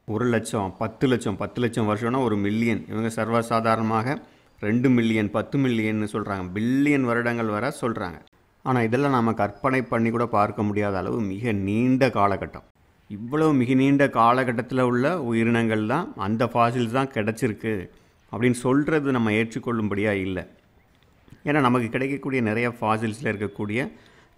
1 லட்சம், 10 லட்சம், 10 லட்சம் வருஷம்னா 1 மில்லியன். இவங்க சர்வசாதாரணமாக 2 மில்லியன், 10 மில்லியன்னு சொல்கிறாங்க. பில்லியன் வருடங்கள் வர சொல்கிறாங்க. ஆனால் இதெல்லாம் நாம் கற்பனை பண்ணி கூட பார்க்க முடியாத அளவு மிக நீண்ட காலகட்டம். இவ்வளவு மிக நீண்ட காலகட்டத்தில் உள்ள உயிரினங்கள் தான், அந்த ஃபாசில்ஸ் தான் கிடச்சிருக்கு அப்படின்னு சொல்கிறது நம்ம ஏற்றுக்கொள்ளும்படியாக இல்லை. ஏன்னா நமக்கு கிடைக்கக்கூடிய நிறைய ஃபாசில்ஸில் இருக்கக்கூடிய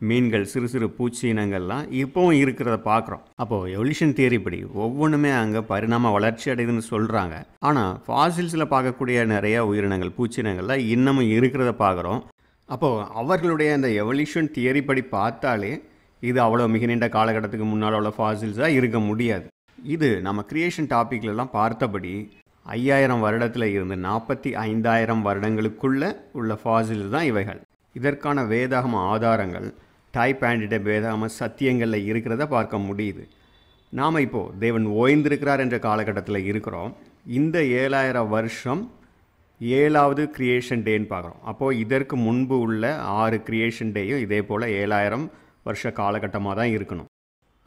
மீன்கள், சிறு சிறு பூச்சி இனங்கள்லாம் இப்போவும் இருக்கிறத பார்க்குறோம். அப்போது எவல்யூஷன் தியரி படி ஒவ்வொன்றுமே அங்கே பரிணாம வளர்ச்சி அடையுதுன்னு சொல்கிறாங்க. ஆனால் ஃபாசில்ஸில் பார்க்கக்கூடிய நிறைய உயிரினங்கள், பூச்சினங்கள்லாம் இன்னமும் இருக்கிறத பார்க்குறோம். அப்போது அவர்களுடைய அந்த எவல்யூஷன் தியரி படி பார்த்தாலே இது அவ்வளோ மிக நீண்ட காலகட்டத்துக்கு முன்னால் உள்ள ஃபாசில்ஸாக இருக்க முடியாது. இது நம்ம கிரியேஷன் டாப்பிக்லலாம் பார்த்தபடி 5000 வருடத்தில் இருந்து 45,000 வருடங்களுக்குள்ளே உள்ள ஃபாசில்ஸ் தான் இவைகள். இதற்கான வேதாகம ஆதாரங்கள் டைப் அண்ட் வேதாகம சத்தியங்களில் இருக்கிறத பார்க்க முடியுது. நாம் இப்போது தேவன் ஓய்ந்திருக்கிறார் என்ற காலகட்டத்தில் இருக்கிறோம். இந்த 7000 வருஷம் 7வது கிரியேஷன் டேன்னு பார்க்குறோம். அப்போது இதற்கு முன்பு உள்ள 6 கிரியேஷன் டேயும் இதே போல் 7000 வருஷ காலகட்டமாக தான் இருக்கணும்.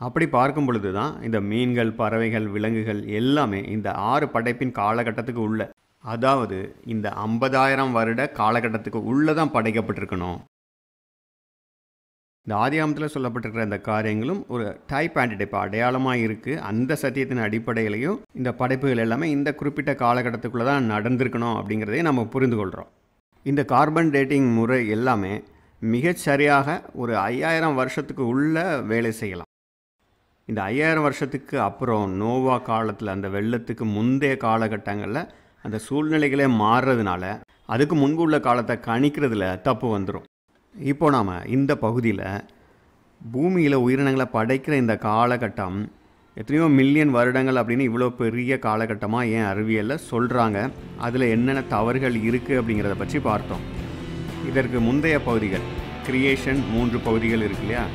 அப்படி பார்க்கும் பொழுது தான் இந்த மீன்கள், பறவைகள், விலங்குகள் எல்லாமே இந்த 6 படைப்பின் காலகட்டத்துக்கு உள்ள, அதாவது இந்த 50,000 வருட காலகட்டத்துக்கு உள்ளே தான் படைக்கப்பட்டிருக்கணும். இந்த ஆதியாகமத்தில் சொல்லப்பட்டிருக்கிற இந்த காரியங்களும் ஒரு டைப் அண்ட் டைப் அடையாளமாக இருக்குது. அந்த சத்தியத்தின் அடிப்படையிலையும் இந்த படைப்புகள் எல்லாமே இந்த குறிப்பிட்ட காலகட்டத்துக்குள்ளே தான் நடந்திருக்கணும் அப்படிங்கிறதையும் நம்ம புரிந்து கொள்கிறோம். இந்த கார்பன் டேட்டிங் முறை எல்லாமே மிகச்சரியாக ஒரு 5000 வருஷத்துக்கு உள்ள வேலை செய்யலாம். இந்த 5000 வருஷத்துக்கு அப்புறம் நோவா காலத்தில், அந்த வெள்ளத்துக்கு முந்தைய காலகட்டங்களில் அந்த சூழ்நிலைகளே மாறுறதுனால அதுக்கு முன்பு உள்ள காலத்தை கணிக்கிறதுல தப்பு வந்துடும். இப்போ நாம் இந்த பகுதியில் பூமியில் உயிரினங்களை படைக்கிற இந்த காலகட்டம் எத்தனையோ மில்லியன் வருடங்கள் அப்படின்னு இவ்வளோ பெரிய காலகட்டமாக ஏன் அறிவியலில் சொல்கிறாங்க, அதில் என்னென்ன தவறுகள் இருக்குது அப்படிங்கிறத பற்றி பார்த்தோம். இதற்கு முந்தைய பகுதிகள் கிரியேஷன் 3 பகுதிகள் இருக்கு இல்லையா,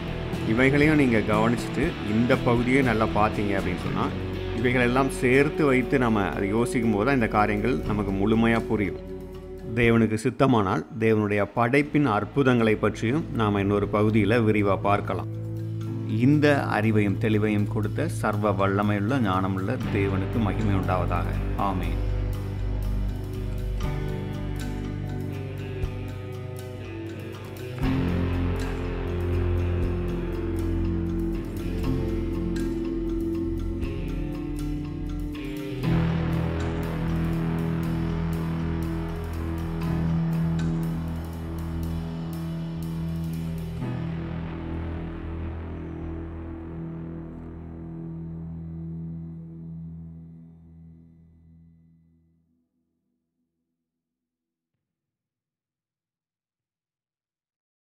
இவைகளையும் நீங்கள் கவனிச்சுட்டு இந்த பகுதியை நல்லா பார்த்தீங்க அப்படின்னு சொன்னால் இவைகளெல்லாம் சேர்த்து வைத்து நம்ம அதை யோசிக்கும் போது தான் இந்த காரியங்கள் நமக்கு முழுமையாக புரியும். தேவனுக்கு சித்தமானால் தேவனுடைய படைப்பின் அற்புதங்களை பற்றியும் நாம் இன்னொரு பகுதியில் விரிவாக பார்க்கலாம். இந்த அறிவையும் தெளிவையும் கொடுத்த சர்வ வல்லமையுள்ள ஞானமுள்ள தேவனுக்கு மகிமை உண்டாவதாக. ஆமென்.